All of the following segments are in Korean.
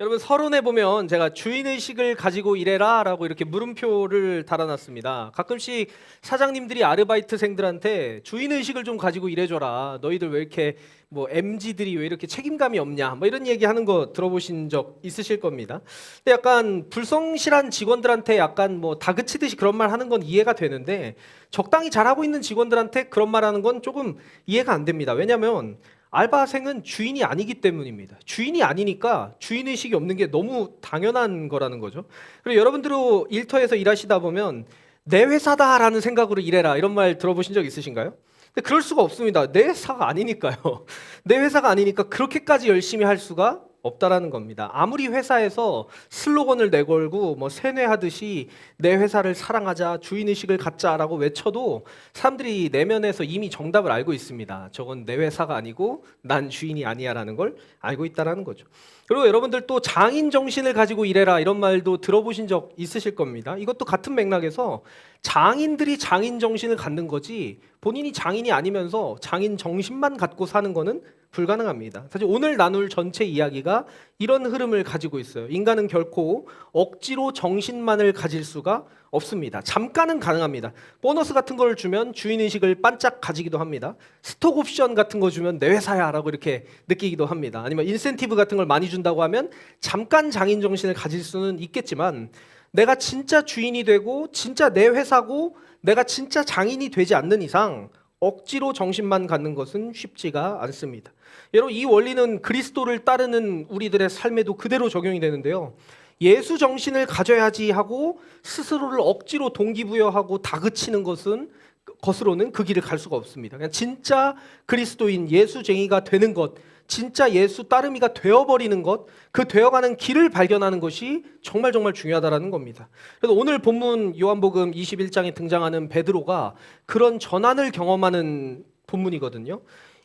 여러분 서론에 보면 제가 주인의식을 가지고 일해라 라고 이렇게 물음표를 달아놨습니다. 가끔씩 사장님들이 아르바이트생들한테 주인의식을 좀 가지고 일해줘라. 너희들 왜 이렇게 뭐 MZ들이 왜 이렇게 책임감이 없냐 뭐 이런 얘기하는 거 들어보신 적 있으실 겁니다. 근데 약간 불성실한 직원들한테 약간 뭐 다그치듯이 그런 말 하는 건 이해가 되는데 적당히 잘하고 있는 직원들한테 그런 말 하는 건 조금 이해가 안 됩니다. 왜냐하면 알바생은 주인이 아니기 때문입니다. 주인이 아니니까 주인의식이 없는 게 너무 당연한 거라는 거죠. 그리고 여러분들도 일터에서 일하시다 보면 내 회사다라는 생각으로 일해라 이런 말 들어보신 적 있으신가요? 근데 그럴 수가 없습니다. 내 회사가 아니니까요. 내 회사가 아니니까 그렇게까지 열심히 할 수가 없다라는 겁니다. 아무리 회사에서 슬로건을 내걸고 뭐 세뇌하듯이 내 회사를 사랑하자, 주인의식을 갖자라고 외쳐도 사람들이 내면에서 이미 정답을 알고 있습니다. 저건 내 회사가 아니고 난 주인이 아니야라는 걸 알고 있다라는 거죠. 그리고 여러분들 또 장인 정신을 가지고 일해라 이런 말도 들어보신 적 있으실 겁니다. 이것도 같은 맥락에서 장인들이 장인 정신을 갖는 거지 본인이 장인이 아니면서 장인 정신만 갖고 사는 거는 불가능합니다. 사실 오늘 나눌 전체 이야기가 이런 흐름을 가지고 있어요. 인간은 결코 억지로 정신만을 가질 수가 없습니다. 잠깐은 가능합니다. 보너스 같은 걸 주면 주인의식을 반짝 가지기도 합니다. 스톡 옵션 같은 거 주면 내 회사야 라고 이렇게 느끼기도 합니다. 아니면 인센티브 같은 걸 많이 준다고 하면 잠깐 장인 정신을 가질 수는 있겠지만 내가 진짜 주인이 되고 진짜 내 회사고 내가 진짜 장인이 되지 않는 이상 억지로 정신만 갖는 것은 쉽지가 않습니다. 여러분 이 원리는 그리스도를 따르는 우리들의 삶에도 그대로 적용이 되는데요. 예수 정신을 가져야지 하고 스스로를 억지로 동기부여하고 다그치는 것으로는 그 길을 갈 수가 없습니다. 그냥 진짜 그리스도인 예수쟁이가 되는 것, 진짜 예수 따르미가 되어버리는 것, 그 되어가는 길을 발견하는 것이 정말 정말 중요하다라는 겁니다. 그래서 오늘 본문 요한복음 21장에 등장하는 베드로가 그런 전환을 경험하는 본문이거든요.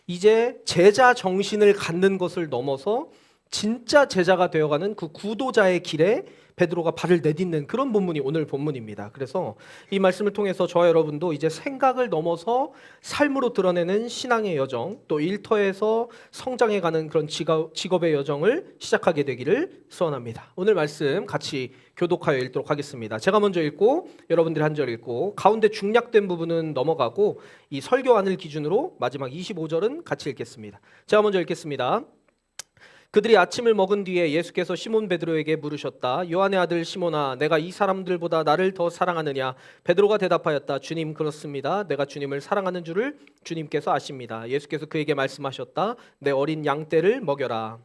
이제 제자 정신을 갖는 것을 넘어서 진짜 제자가 되어가는 그 구도자의 길에 베드로가 발을 내딛는 그런 본문이 오늘 본문입니다. 그래서 이 말씀을 통해서 저와 여러분도 이제 생각을 넘어서 삶으로 드러내는 신앙의 여정, 또 일터에서 성장해가는 그런 직업의 여정을 시작하게 되기를 소원합니다. 오늘 말씀 같이 교독하여 읽도록 하겠습니다. 제가 먼저 읽고 여러분들이 한 절 읽고 가운데 중략된 부분은 넘어가고 이 설교안을 기준으로 마지막 25절은 같이 읽겠습니다. 제가 먼저 읽겠습니다. 그들이 아침을 먹은 뒤에 예수께서 시몬 베드로에게 물으셨다. 요한의 아들 시몬아, 내가 이 사람들보다 나를 더 사랑하느냐? 베드로가 대답하였다. 주님, 그렇습니다. 내가 주님을 사랑하는 줄을 주님께서 아십니다. 예수께서 그에게 말씀하셨다. 내 어린 양떼를 먹여라.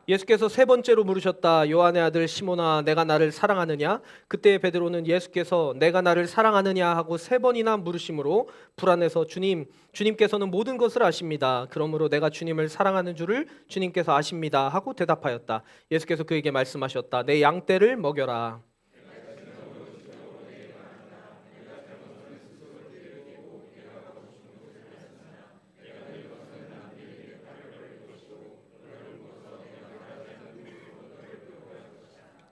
예수께서 세 번째로 물으셨다. 요한의 아들 시몬아, 내가 나를 사랑하느냐? 그때 베드로는 예수께서 내가 나를 사랑하느냐 하고 세 번이나 물으심으로 불안해서 주님께서는 모든 것을 아십니다. 그러므로 내가 주님을 사랑하는 줄을 주님께서 아십니다 하고 대답하였다. 예수께서 그에게 말씀하셨다. 내 양떼를 먹여라.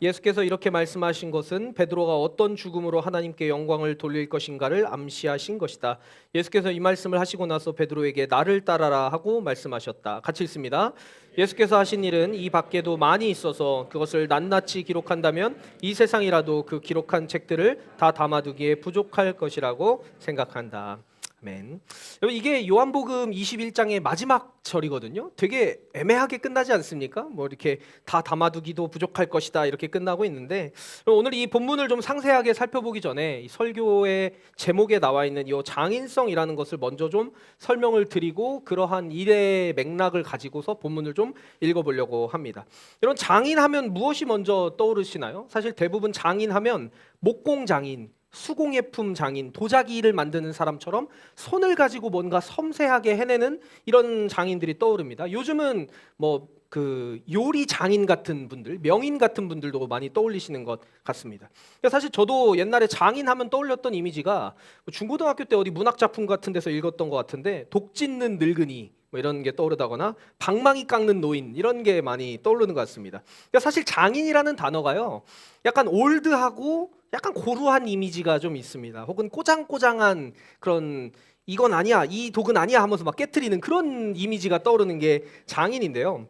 예수께서 이렇게 말씀하신 것은 베드로가 어떤 죽음으로 하나님께 영광을 돌릴 것인가를 암시하신 것이다. 예수께서 이 말씀을 하시고 나서 베드로에게 나를 따라라 하고 말씀하셨다. 같이 읽습니다. 예수께서 하신 일은 이 밖에도 많이 있어서 그것을 낱낱이 기록한다면 이 세상이라도 그 기록한 책들을 다 담아두기에 부족할 것이라고 생각한다. 아멘. 여러분 이게 요한복음 21장의 마지막 절이거든요. 되게 애매하게 끝나지 않습니까? 뭐 이렇게 다 담아두기도 부족할 것이다 이렇게 끝나고 있는데 오늘 이 본문을 좀 상세하게 살펴보기 전에 이 설교의 제목에 나와 있는 이 장인성이라는 것을 먼저 좀 설명을 드리고 그러한 일의 맥락을 가지고서 본문을 좀 읽어보려고 합니다. 여러분 장인하면 무엇이 먼저 떠오르시나요? 사실 대부분 장인하면 목공장인, 수공예품 장인, 도자기를 만드는 사람처럼 손을 가지고 뭔가 섬세하게 해내는 이런 장인들이 떠오릅니다. 요즘은 뭐 그 요리 장인 같은 분들, 명인 같은 분들도 많이 떠올리시는 것 같습니다. 사실 저도 옛날에 장인 하면 떠올렸던 이미지가 중고등학교 때 어디 문학 작품 같은 데서 읽었던 것 같은데 독 찢는 늙은이 뭐 이런 게 떠오르다거나 방망이 깎는 노인 이런 게 많이 떠오르는 것 같습니다. 사실 장인이라는 단어가요, 약간 올드하고 약간 고루한 이미지가 좀 있습니다. 혹은 꼬장꼬장한 그런 이건 아니야, 이 독은 아니야 하면서 막 깨트리는 그런 이미지가 떠오르는 게 장인인데요.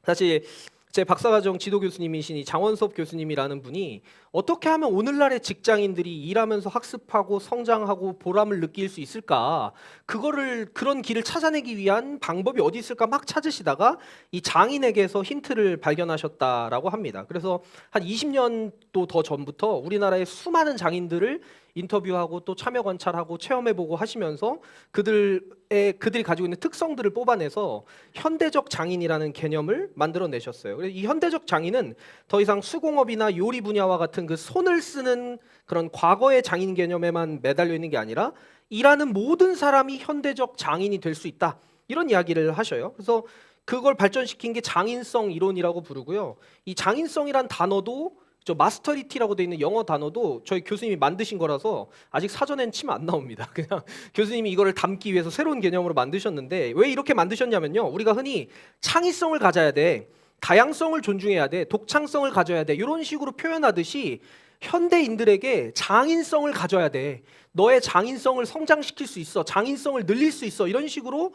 사실 제 박사과정 지도 교수님이신 이 장원섭 교수님이라는 분이 어떻게 하면 오늘날의 직장인들이 일하면서 학습하고 성장하고 보람을 느낄 수 있을까, 그런 길을 찾아내기 위한 방법이 어디 있을까 막 찾으시다가 이 장인에게서 힌트를 발견하셨다라고 합니다. 그래서 한 20년도 더 전부터 우리나라의 수많은 장인들을 인터뷰하고 또 참여 관찰하고 체험해보고 하시면서 그들이 가지고 있는 특성들을 뽑아내서 현대적 장인이라는 개념을 만들어내셨어요. 그래서 이 현대적 장인은 더 이상 수공업이나 요리 분야와 같은 그 손을 쓰는 그런 과거의 장인 개념에만 매달려 있는 게 아니라 일하는 모든 사람이 현대적 장인이 될 수 있다, 이런 이야기를 하셔요. 그래서 그걸 발전시킨 게 장인성 이론이라고 부르고요. 이 장인성이란 단어도 저 마스터리티라고 돼 있는 영어 단어도 저희 교수님이 만드신 거라서 아직 사전엔 치면 안 나옵니다. 그냥 교수님이 이거를 담기 위해서 새로운 개념으로 만드셨는데, 왜 이렇게 만드셨냐면요, 우리가 흔히 창의성을 가져야 돼, 다양성을 존중해야 돼, 독창성을 가져야 돼, 이런 식으로 표현하듯이 현대인들에게 장인성을 가져야 돼, 너의 장인성을 성장시킬 수 있어, 장인성을 늘릴 수 있어, 이런 식으로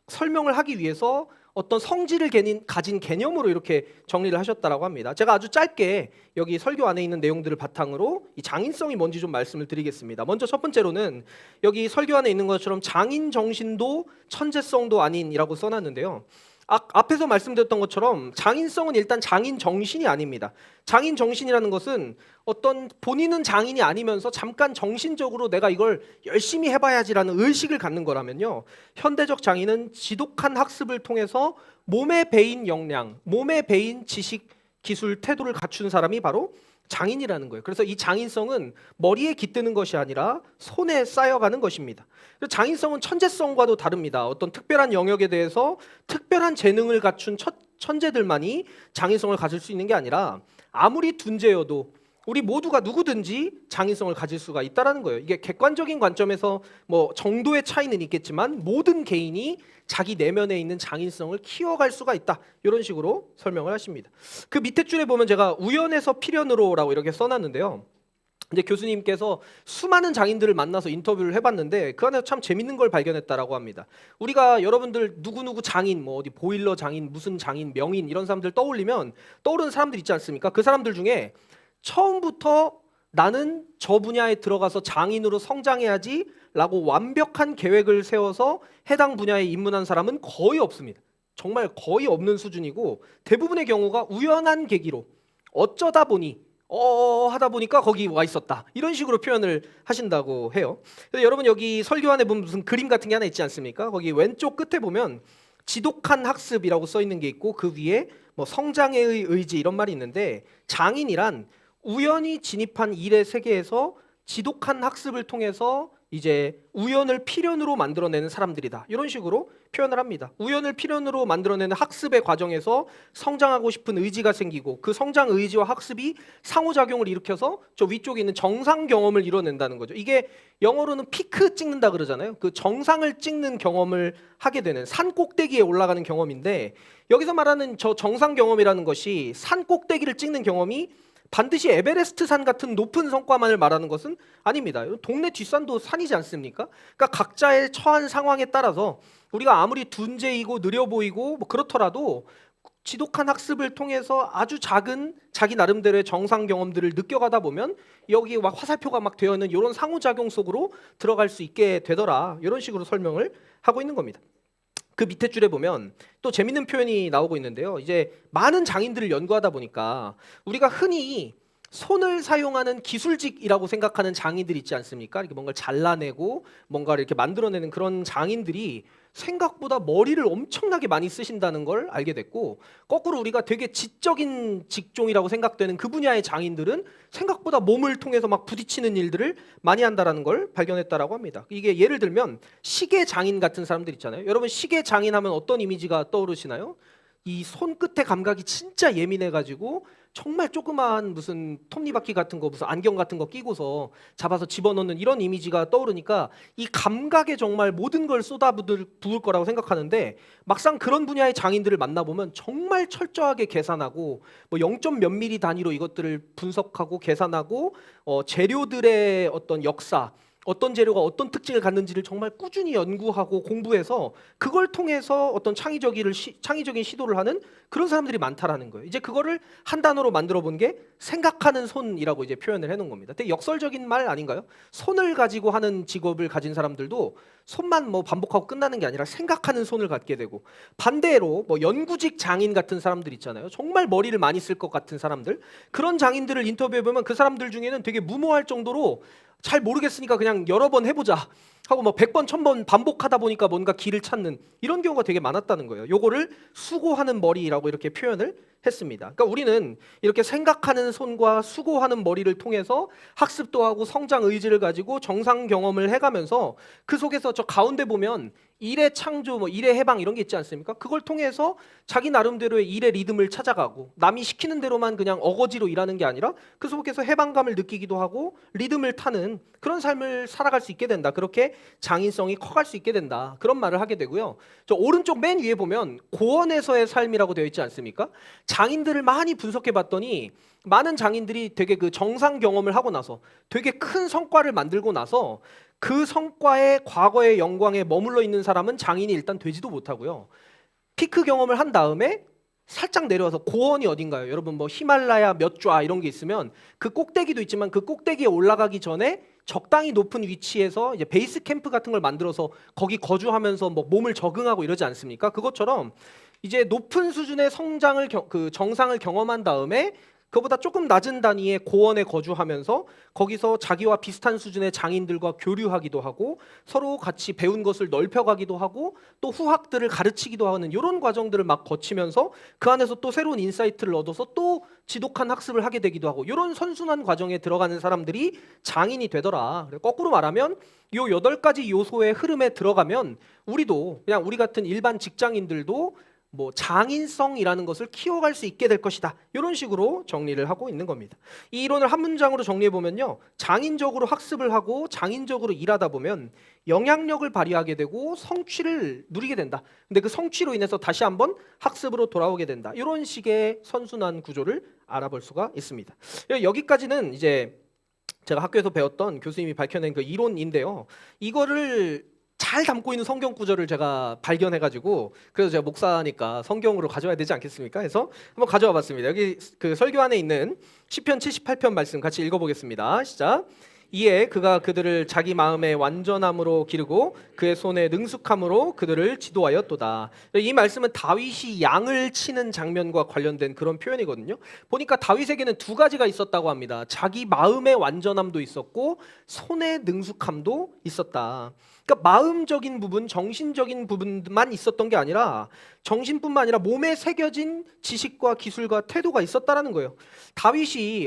설명을 하기 위해서 어떤 성질을 가진 개념으로 이렇게 정리를 하셨다라고 합니다. 제가 아주 짧게 여기 설교 안에 있는 내용들을 바탕으로 이 장인성이 뭔지 좀 말씀을 드리겠습니다. 먼저 첫 번째로는 여기 설교 안에 있는 것처럼 장인 정신도 천재성도 아닌이라고 써놨는데요. 앞에서 말씀드렸던 것처럼 장인성은 일단 장인 정신이 아닙니다. 장인 정신이라는 것은 어떤 본인은 장인이 아니면서 잠깐 정신적으로 내가 이걸 열심히 해봐야지라는 의식을 갖는 거라면요, 현대적 장인은 지독한 학습을 통해서 몸에 배인 역량, 몸에 배인 지식, 기술, 태도를 갖춘 사람이 바로 장인이라는 거예요. 그래서 이 장인성은 머리에 깃드는 것이 아니라 손에 쌓여가는 것입니다. 장인성은 천재성과도 다릅니다. 어떤 특별한 영역에 대해서 특별한 재능을 갖춘 천재들만이 장인성을 가질 수 있는 게 아니라 아무리 둔재여도 우리 모두가 누구든지 장인성을 가질 수가 있다라는 거예요. 이게 객관적인 관점에서 뭐 정도의 차이는 있겠지만 모든 개인이 자기 내면에 있는 장인성을 키워갈 수가 있다, 이런 식으로 설명을 하십니다. 그 밑에 줄에 보면 제가 우연에서 필연으로라고 이렇게 써놨는데요. 이제 교수님께서 수많은 장인들을 만나서 인터뷰를 해봤는데 그 안에서 참 재밌는 걸 발견했다라고 합니다. 우리가 여러분들 누구누구 장인, 뭐 어디 보일러 장인, 무슨 장인, 명인 이런 사람들 떠올리면 떠오르는 사람들 있지 않습니까? 그 사람들 중에 처음부터 나는 저 분야에 들어가서 장인으로 성장해야지 라고 완벽한 계획을 세워서 해당 분야에 입문한 사람은 거의 없습니다. 정말 거의 없는 수준이고, 대부분의 경우가 우연한 계기로 어쩌다 보니 하다 보니까 거기 와 있었다, 이런 식으로 표현을 하신다고 해요. 그래서 여러분 여기 설교 안에 보면 무슨 그림 같은 게 하나 있지 않습니까? 거기 왼쪽 끝에 보면 지독한 학습이라고 써 있는 게 있고 그 위에 뭐 성장의 의지 이런 말이 있는데, 장인이란 우연히 진입한 일의 세계에서 지독한 학습을 통해서 이제 우연을 필연으로 만들어내는 사람들이다, 이런 식으로 표현을 합니다. 우연을 필연으로 만들어내는 학습의 과정에서 성장하고 싶은 의지가 생기고 그 성장 의지와 학습이 상호작용을 일으켜서 저 위쪽에 있는 정상 경험을 이뤄낸다는 거죠. 이게 영어로는 피크 찍는다 그러잖아요. 그 정상을 찍는 경험을 하게 되는, 산 꼭대기에 올라가는 경험인데, 여기서 말하는 저 정상 경험이라는 것이 산 꼭대기를 찍는 경험이 반드시 에베레스트 산 같은 높은 성과만을 말하는 것은 아닙니다. 동네 뒷산도 산이지 않습니까? 그러니까 각자의 처한 상황에 따라서 우리가 아무리 둔재이고 느려 보이고 뭐 그렇더라도 지독한 학습을 통해서 아주 작은 자기 나름대로의 정상 경험들을 느껴가다 보면 여기 막 화살표가 막 되어 있는 이런 상호작용 속으로 들어갈 수 있게 되더라, 이런 식으로 설명을 하고 있는 겁니다. 그 밑에 줄에 보면 또 재밌는 표현이 나오고 있는데요. 이제 많은 장인들을 연구하다 보니까 우리가 흔히 손을 사용하는 기술직이라고 생각하는 장인들 있지 않습니까? 이렇게 뭔가를 잘라내고 뭔가를 이렇게 만들어내는 그런 장인들이 생각보다 머리를 엄청나게 많이 쓰신다는 걸 알게 됐고, 거꾸로 우리가 되게 지적인 직종이라고 생각되는 그 분야의 장인들은 생각보다 몸을 통해서 막 부딪히는 일들을 많이 한다는 걸 발견했다라고 합니다. 이게 예를 들면 시계 장인 같은 사람들 있잖아요. 여러분 시계 장인 하면 어떤 이미지가 떠오르시나요? 이 손끝의 감각이 진짜 예민해가지고 정말 조그마한 무슨 톱니바퀴 같은 거, 무슨 안경 같은 거 끼고서 잡아서 집어넣는 이런 이미지가 떠오르니까 이 감각에 정말 모든 걸 부을 거라고 생각하는데, 막상 그런 분야의 장인들을 만나보면 정말 철저하게 계산하고 뭐 0점 몇 미리 단위로 이것들을 분석하고 계산하고 재료들의 어떤 역사, 어떤 재료가 어떤 특징을 갖는지를 정말 꾸준히 연구하고 공부해서 그걸 통해서 어떤 창의적인 시도를 하는 그런 사람들이 많다라는 거예요. 이제 그거를 한 단어로 만들어 본 게 생각하는 손이라고 이제 표현을 해놓은 겁니다. 되게 역설적인 말 아닌가요? 손을 가지고 하는 직업을 가진 사람들도 손만 뭐 반복하고 끝나는 게 아니라 생각하는 손을 갖게 되고, 반대로 뭐 연구직 장인 같은 사람들 있잖아요. 정말 머리를 많이 쓸 것 같은 사람들, 그런 장인들을 인터뷰해 보면 그 사람들 중에는 되게 무모할 정도로 잘 모르겠으니까 그냥 여러 번 해보자 하고 뭐 100번, 1000번 반복하다 보니까 뭔가 길을 찾는 이런 경우가 되게 많았다는 거예요. 요거를 수고하는 머리라고 이렇게 표현을 했습니다. 그러니까 우리는 이렇게 생각하는 손과 수고하는 머리를 통해서 학습도 하고 성장 의지를 가지고 정상 경험을 해가면서 그 속에서 저 가운데 보면 일의 창조, 뭐 일의 해방 이런 게 있지 않습니까? 그걸 통해서 자기 나름대로의 일의 리듬을 찾아가고, 남이 시키는 대로만 그냥 어거지로 일하는 게 아니라 그 속에서 해방감을 느끼기도 하고 리듬을 타는 그런 삶을 살아갈 수 있게 된다. 그렇게 장인성이 커갈 수 있게 된다. 그런 말을 하게 되고요. 저 오른쪽 맨 위에 보면 고원에서의 삶이라고 되어 있지 않습니까? 장인들을 많이 분석해 봤더니 많은 장인들이 되게 그 정상 경험을 하고 나서 되게 큰 성과를 만들고 나서 그 성과의 과거의 영광에 머물러 있는 사람은 장인이 일단 되지도 못하고요. 피크 경험을 한 다음에 살짝 내려와서 고원이 어딘가요? 여러분 뭐 히말라야 몇 좌 이런 게 있으면 그 꼭대기도 있지만 그 꼭대기에 올라가기 전에 적당히 높은 위치에서 이제 베이스 캠프 같은 걸 만들어서 거기 거주하면서 뭐 몸을 적응하고 이러지 않습니까? 그것처럼 이제 높은 수준의 성장을 그 정상을 경험한 다음에 그보다 조금 낮은 단위의 고원에 거주하면서 거기서 자기와 비슷한 수준의 장인들과 교류하기도 하고 서로 같이 배운 것을 넓혀가기도 하고 또 후학들을 가르치기도 하는 이런 과정들을 막 거치면서 그 안에서 또 새로운 인사이트를 얻어서 또 지독한 학습을 하게 되기도 하고, 이런 선순환 과정에 들어가는 사람들이 장인이 되더라. 거꾸로 말하면 요 8가지 요소의 흐름에 들어가면 우리도, 그냥 우리 같은 일반 직장인들도 뭐 장인성이라는 것을 키워갈 수 있게 될 것이다. 이런 식으로 정리를 하고 있는 겁니다. 이 이론을 한 문장으로 정리해 보면요, 장인적으로 학습을 하고 장인적으로 일하다 보면 영향력을 발휘하게 되고 성취를 누리게 된다. 근데 그 성취로 인해서 다시 한번 학습으로 돌아오게 된다. 이런 식의 선순환 구조를 알아볼 수가 있습니다. 여기까지는 이제 제가 학교에서 배웠던 교수님이 밝혀낸 그 이론인데요. 이거를 잘 담고 있는 성경 구절을 제가 발견해가지고, 그래서 제가 목사니까 성경으로 가져와야 되지 않겠습니까? 해서 한번 가져와 봤습니다. 여기 그 설교 안에 있는 시편 78편 말씀 같이 읽어보겠습니다. 시작. 이에 그가 그들을 자기 마음의 완전함으로 기르고 그의 손의 능숙함으로 그들을 지도하였도다. 이 말씀은 다윗이 양을 치는 장면과 관련된 그런 표현이거든요. 보니까 다윗에게는 2가지가 있었다고 합니다. 자기 마음의 완전함도 있었고 손의 능숙함도 있었다. 그러니까 마음적인 부분, 정신적인 부분만 있었던 게 아니라 정신뿐만 아니라 몸에 새겨진 지식과 기술과 태도가 있었다라는 거예요.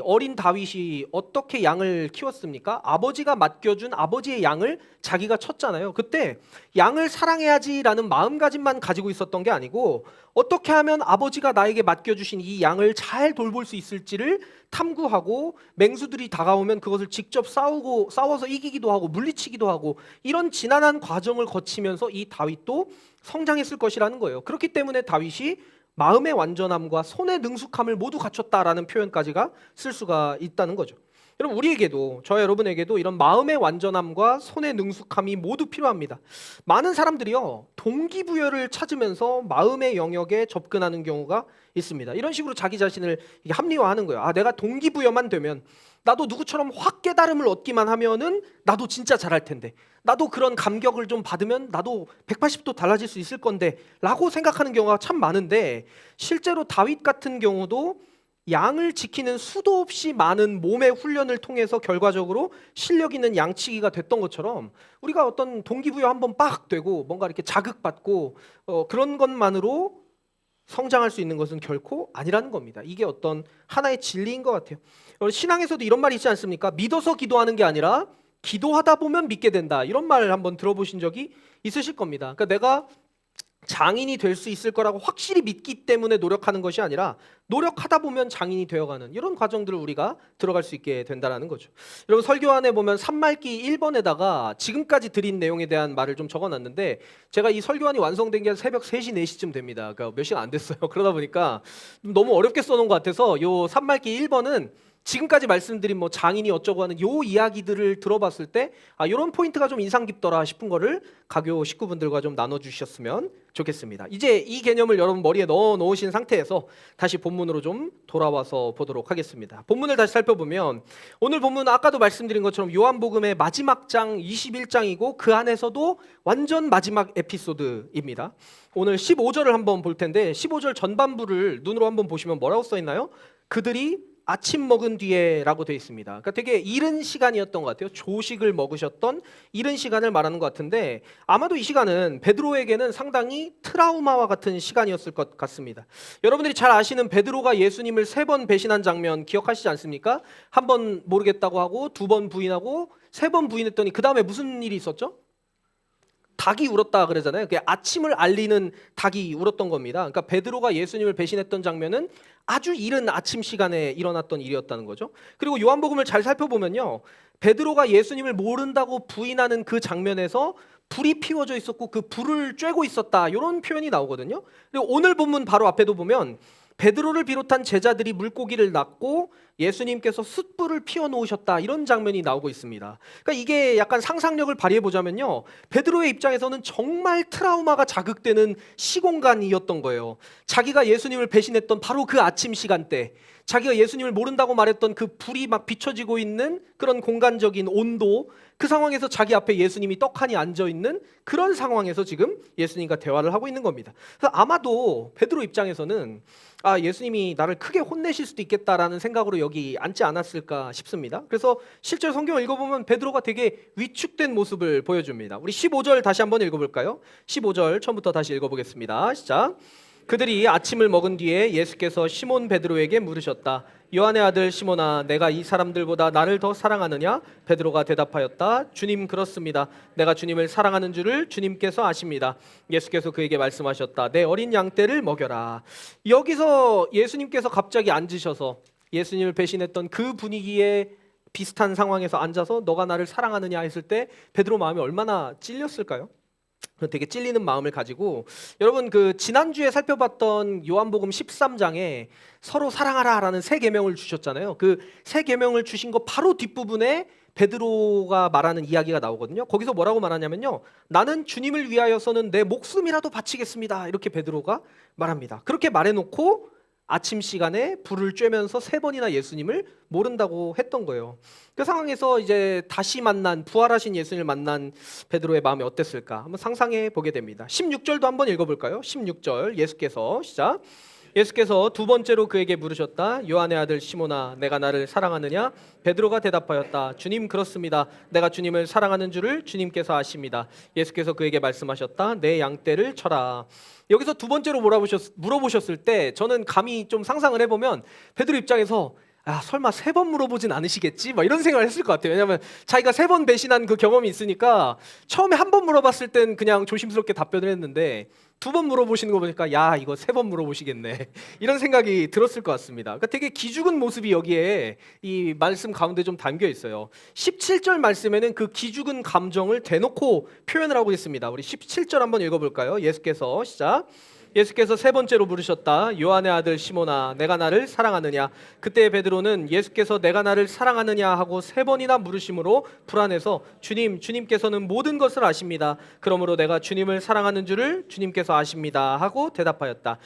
어린 다윗이 어떻게 양을 키웠습니까? 아버지가 맡겨준 아버지의 양을 자기가 쳤잖아요. 그때 양을 사랑해야지라는 마음가짐만 가지고 있었던 게 아니고 어떻게 하면 아버지가 나에게 맡겨주신 이 양을 잘 돌볼 수 있을지를 탐구하고, 맹수들이 다가오면 그것을 직접 싸워서 이기기도 하고 물리치기도 하고, 이런 지난한 과정을 거치면서 이 다윗도 성장했을 것이라는 거예요. 그렇기 때문에 다윗이 마음의 완전함과 손의 능숙함을 모두 갖췄다라는 표현까지가 쓸 수가 있다는 거죠. 여러분, 우리에게도, 저 여러분에게도 이런 마음의 완전함과 손의 능숙함이 모두 필요합니다. 많은 사람들이요, 동기부여를 찾으면서 마음의 영역에 접근하는 경우가 있습니다. 이런 식으로 자기 자신을 합리화하는 거예요. 아, 내가 동기부여만 되면, 나도 누구처럼 확 깨달음을 얻기만 하면은 나도 진짜 잘할 텐데, 나도 그런 감격을 좀 받으면 나도 180도 달라질 수 있을 건데 라고 생각하는 경우가 참 많은데, 실제로 다윗 같은 경우도 양을 지키는 수도 없이 많은 몸의 훈련을 통해서 결과적으로 실력 있는 양치기가 됐던 것처럼, 우리가 어떤 동기부여 한번 빡 되고 뭔가 이렇게 자극받고 그런 것만으로 성장할 수 있는 것은 결코 아니라는 겁니다. 이게 어떤 하나의 진리인 것 같아요. 신앙에서도 이런 말이 있지 않습니까? 믿어서 기도하는 게 아니라 기도하다 보면 믿게 된다. 이런 말을 한번 들어보신 적이 있으실 겁니다. 그러니까 내가 장인이 될 수 있을 거라고 확실히 믿기 때문에 노력하는 것이 아니라 노력하다 보면 장인이 되어가는 이런 과정들을 우리가 들어갈 수 있게 된다는 거죠. 여러분 설교 안에 보면 산말기 1번에다가 지금까지 드린 내용에 대한 말을 좀 적어놨는데 제가 이 설교안이 완성된 게 새벽 3시, 4시쯤 됩니다. 그러니까 몇 시간 안 됐어요. 그러다 보니까 너무 어렵게 써놓은 것 같아서 요 산말기 1번은 지금까지 말씀드린 뭐 장인이 어쩌고 하는 요 이야기들을 들어봤을 때 이런 포인트가 좀 인상 깊더라 싶은 거를 가교 식구분들과 좀 나눠주셨으면 좋겠습니다. 이제 이 개념을 여러분 머리에 넣어 놓으신 상태에서 다시 본문으로 좀 돌아와서 보도록 하겠습니다. 본문을 다시 살펴보면 오늘 본문은 아까도 말씀드린 것처럼 요한복음의 마지막 장 21장이고 그 안에서도 완전 마지막 에피소드입니다. 오늘 15절을 한번 볼 텐데 15절 전반부를 눈으로 한번 보시면 뭐라고 써 있나요? 그들이 아침 먹은 뒤에 라고 되어 있습니다. 그러니까 되게 이른 시간이었던 것 같아요. 조식을 먹으셨던 이른 시간을 말하는 것 같은데 아마도 이 시간은 베드로에게는 상당히 트라우마와 같은 시간이었을 것 같습니다. 여러분들이 잘 아시는 베드로가 예수님을 3번 배신한 장면 기억하시지 않습니까? 한 번 모르겠다고 하고 2번 부인하고 3번 부인했더니 그 다음에 무슨 일이 있었죠? 닭이 울었다 그러잖아요. 그게 아침을 알리는 닭이 울었던 겁니다. 그러니까 베드로가 예수님을 배신했던 장면은 아주 이른 아침 시간에 일어났던 일이었다는 거죠. 그리고 요한복음을 잘 살펴보면요, 베드로가 예수님을 모른다고 부인하는 그 장면에서 불이 피워져 있었고 그 불을 쬐고 있었다 이런 표현이 나오거든요. 그리고 오늘 본문 바로 앞에도 보면 베드로를 비롯한 제자들이 물고기를 낚고 예수님께서 숯불을 피워 놓으셨다 이런 장면이 나오고 있습니다. 그러니까 이게 약간 상상력을 발휘해 보자면요, 베드로의 입장에서는 정말 트라우마가 자극되는 시공간이었던 거예요. 자기가 예수님을 배신했던 바로 그 아침 시간대, 자기가 예수님을 모른다고 말했던 그 불이 막 비춰지고 있는 그런 공간적인 온도, 그 상황에서 자기 앞에 예수님이 떡하니 앉아있는 그런 상황에서 지금 예수님과 대화를 하고 있는 겁니다. 그래서 아마도 베드로 입장에서는 예수님이 나를 크게 혼내실 수도 있겠다라는 생각으로 여기 앉지 않았을까 싶습니다. 그래서 실제 성경을 읽어보면 베드로가 되게 위축된 모습을 보여줍니다. 우리 15절 다시 한번 읽어볼까요? 15절 처음부터 다시 읽어보겠습니다. 시작. 그들이 아침을 먹은 뒤에 예수께서 시몬 베드로에게 물으셨다. 요한의 아들 시몬아, 내가 이 사람들보다 나를 더 사랑하느냐? 베드로가 대답하였다. 주님, 그렇습니다. 내가 주님을 사랑하는 줄을 주님께서 아십니다. 예수께서 그에게 말씀하셨다. 내 어린 양떼를 먹여라. 여기서 예수님께서 갑자기 앉으셔서 예수님을 배신했던 그 분위기에 비슷한 상황에서 앉아서 너가 나를 사랑하느냐 했을 때 베드로 마음이 얼마나 찔렸을까요? 되게 찔리는 마음을 가지고, 여러분 그 지난주에 살펴봤던 요한복음 13장에 서로 사랑하라라는 새 계명을 주셨잖아요. 그 새 계명을 주신 거 바로 뒷부분에 베드로가 말하는 이야기가 나오거든요. 거기서 뭐라고 말하냐면요, 나는 주님을 위하여서는 내 목숨이라도 바치겠습니다, 이렇게 베드로가 말합니다. 그렇게 말해놓고 아침 시간에 불을 쬐면서 3번이나 예수님을 모른다고 했던 거예요. 그 상황에서 이제 다시 만난, 부활하신 예수님을 만난 베드로의 마음이 어땠을까 한번 상상해 보게 됩니다. 16절도 한번 읽어볼까요? 16절 예수께서 시작. 예수께서 2번째로 그에게 물으셨다. 요한의 아들 시몬아, 내가 나를 사랑하느냐? 베드로가 대답하였다. 주님, 그렇습니다. 내가 주님을 사랑하는 줄을 주님께서 아십니다. 예수께서 그에게 말씀하셨다. 내 양떼를 쳐라. 여기서 2번째로 물어보셨을 때 저는 감히 좀 상상을 해보면 베드로 입장에서 설마 3번 물어보진 않으시겠지? 막 이런 생각을 했을 것 같아요. 왜냐하면 자기가 3번 배신한 그 경험이 있으니까 처음에 1번 물어봤을 땐 그냥 조심스럽게 답변을 했는데 2번 물어보시는 거 보니까 이거 3번 물어보시겠네 이런 생각이 들었을 것 같습니다. 그러니까 되게 기죽은 모습이 여기에 이 말씀 가운데 좀 담겨 있어요. 17절 말씀에는 그 기죽은 감정을 대놓고 표현을 하고 있습니다. 우리 17절 한번 읽어볼까요? 예수께서 시작. 예수께서 3번째로 물으셨다. 요한의 아들 시몬아, 내가 나를 사랑하느냐? 그때 베드로는 예수께서 내가 나를 사랑하느냐 하고 3번이나 물으심으로 불안해서 주님께서는 모든 것을 아십니다. 그러므로 내가 주님을 사랑하는 줄을 주님께서 아십니다 하고 대답하였다.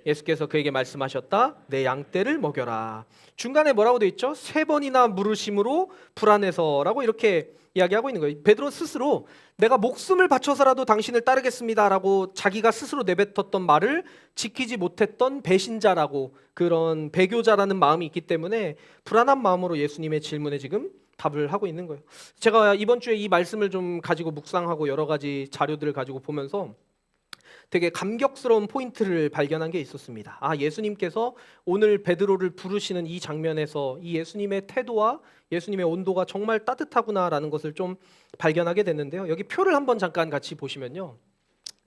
예수께서 그에게 말씀하셨다. 내 양떼를 먹여라. 중간에 뭐라고 되어 있죠? 3번이나 물으심으로 불안해서라고 이렇게 이야기하고 있는 거예요. 베드로 스스로 내가 목숨을 바쳐서라도 당신을 따르겠습니다라고 자기가 스스로 내뱉었던 말을 지키지 못했던 배신자라고, 그런 배교자라는 마음이 있기 때문에 불안한 마음으로 예수님의 질문에 지금 답을 하고 있는 거예요. 제가 이번 주에 이 말씀을 좀 가지고 묵상하고 여러 가지 자료들을 가지고 보면서 되게 감격스러운 포인트를 발견한 게 있었습니다. 예수님께서 오늘 베드로를 부르시는 이 장면에서 이 예수님의 태도와 예수님의 온도가 정말 따뜻하구나라는 것을 좀 발견하게 됐는데요. 여기 표를 한번 잠깐 같이 보시면요,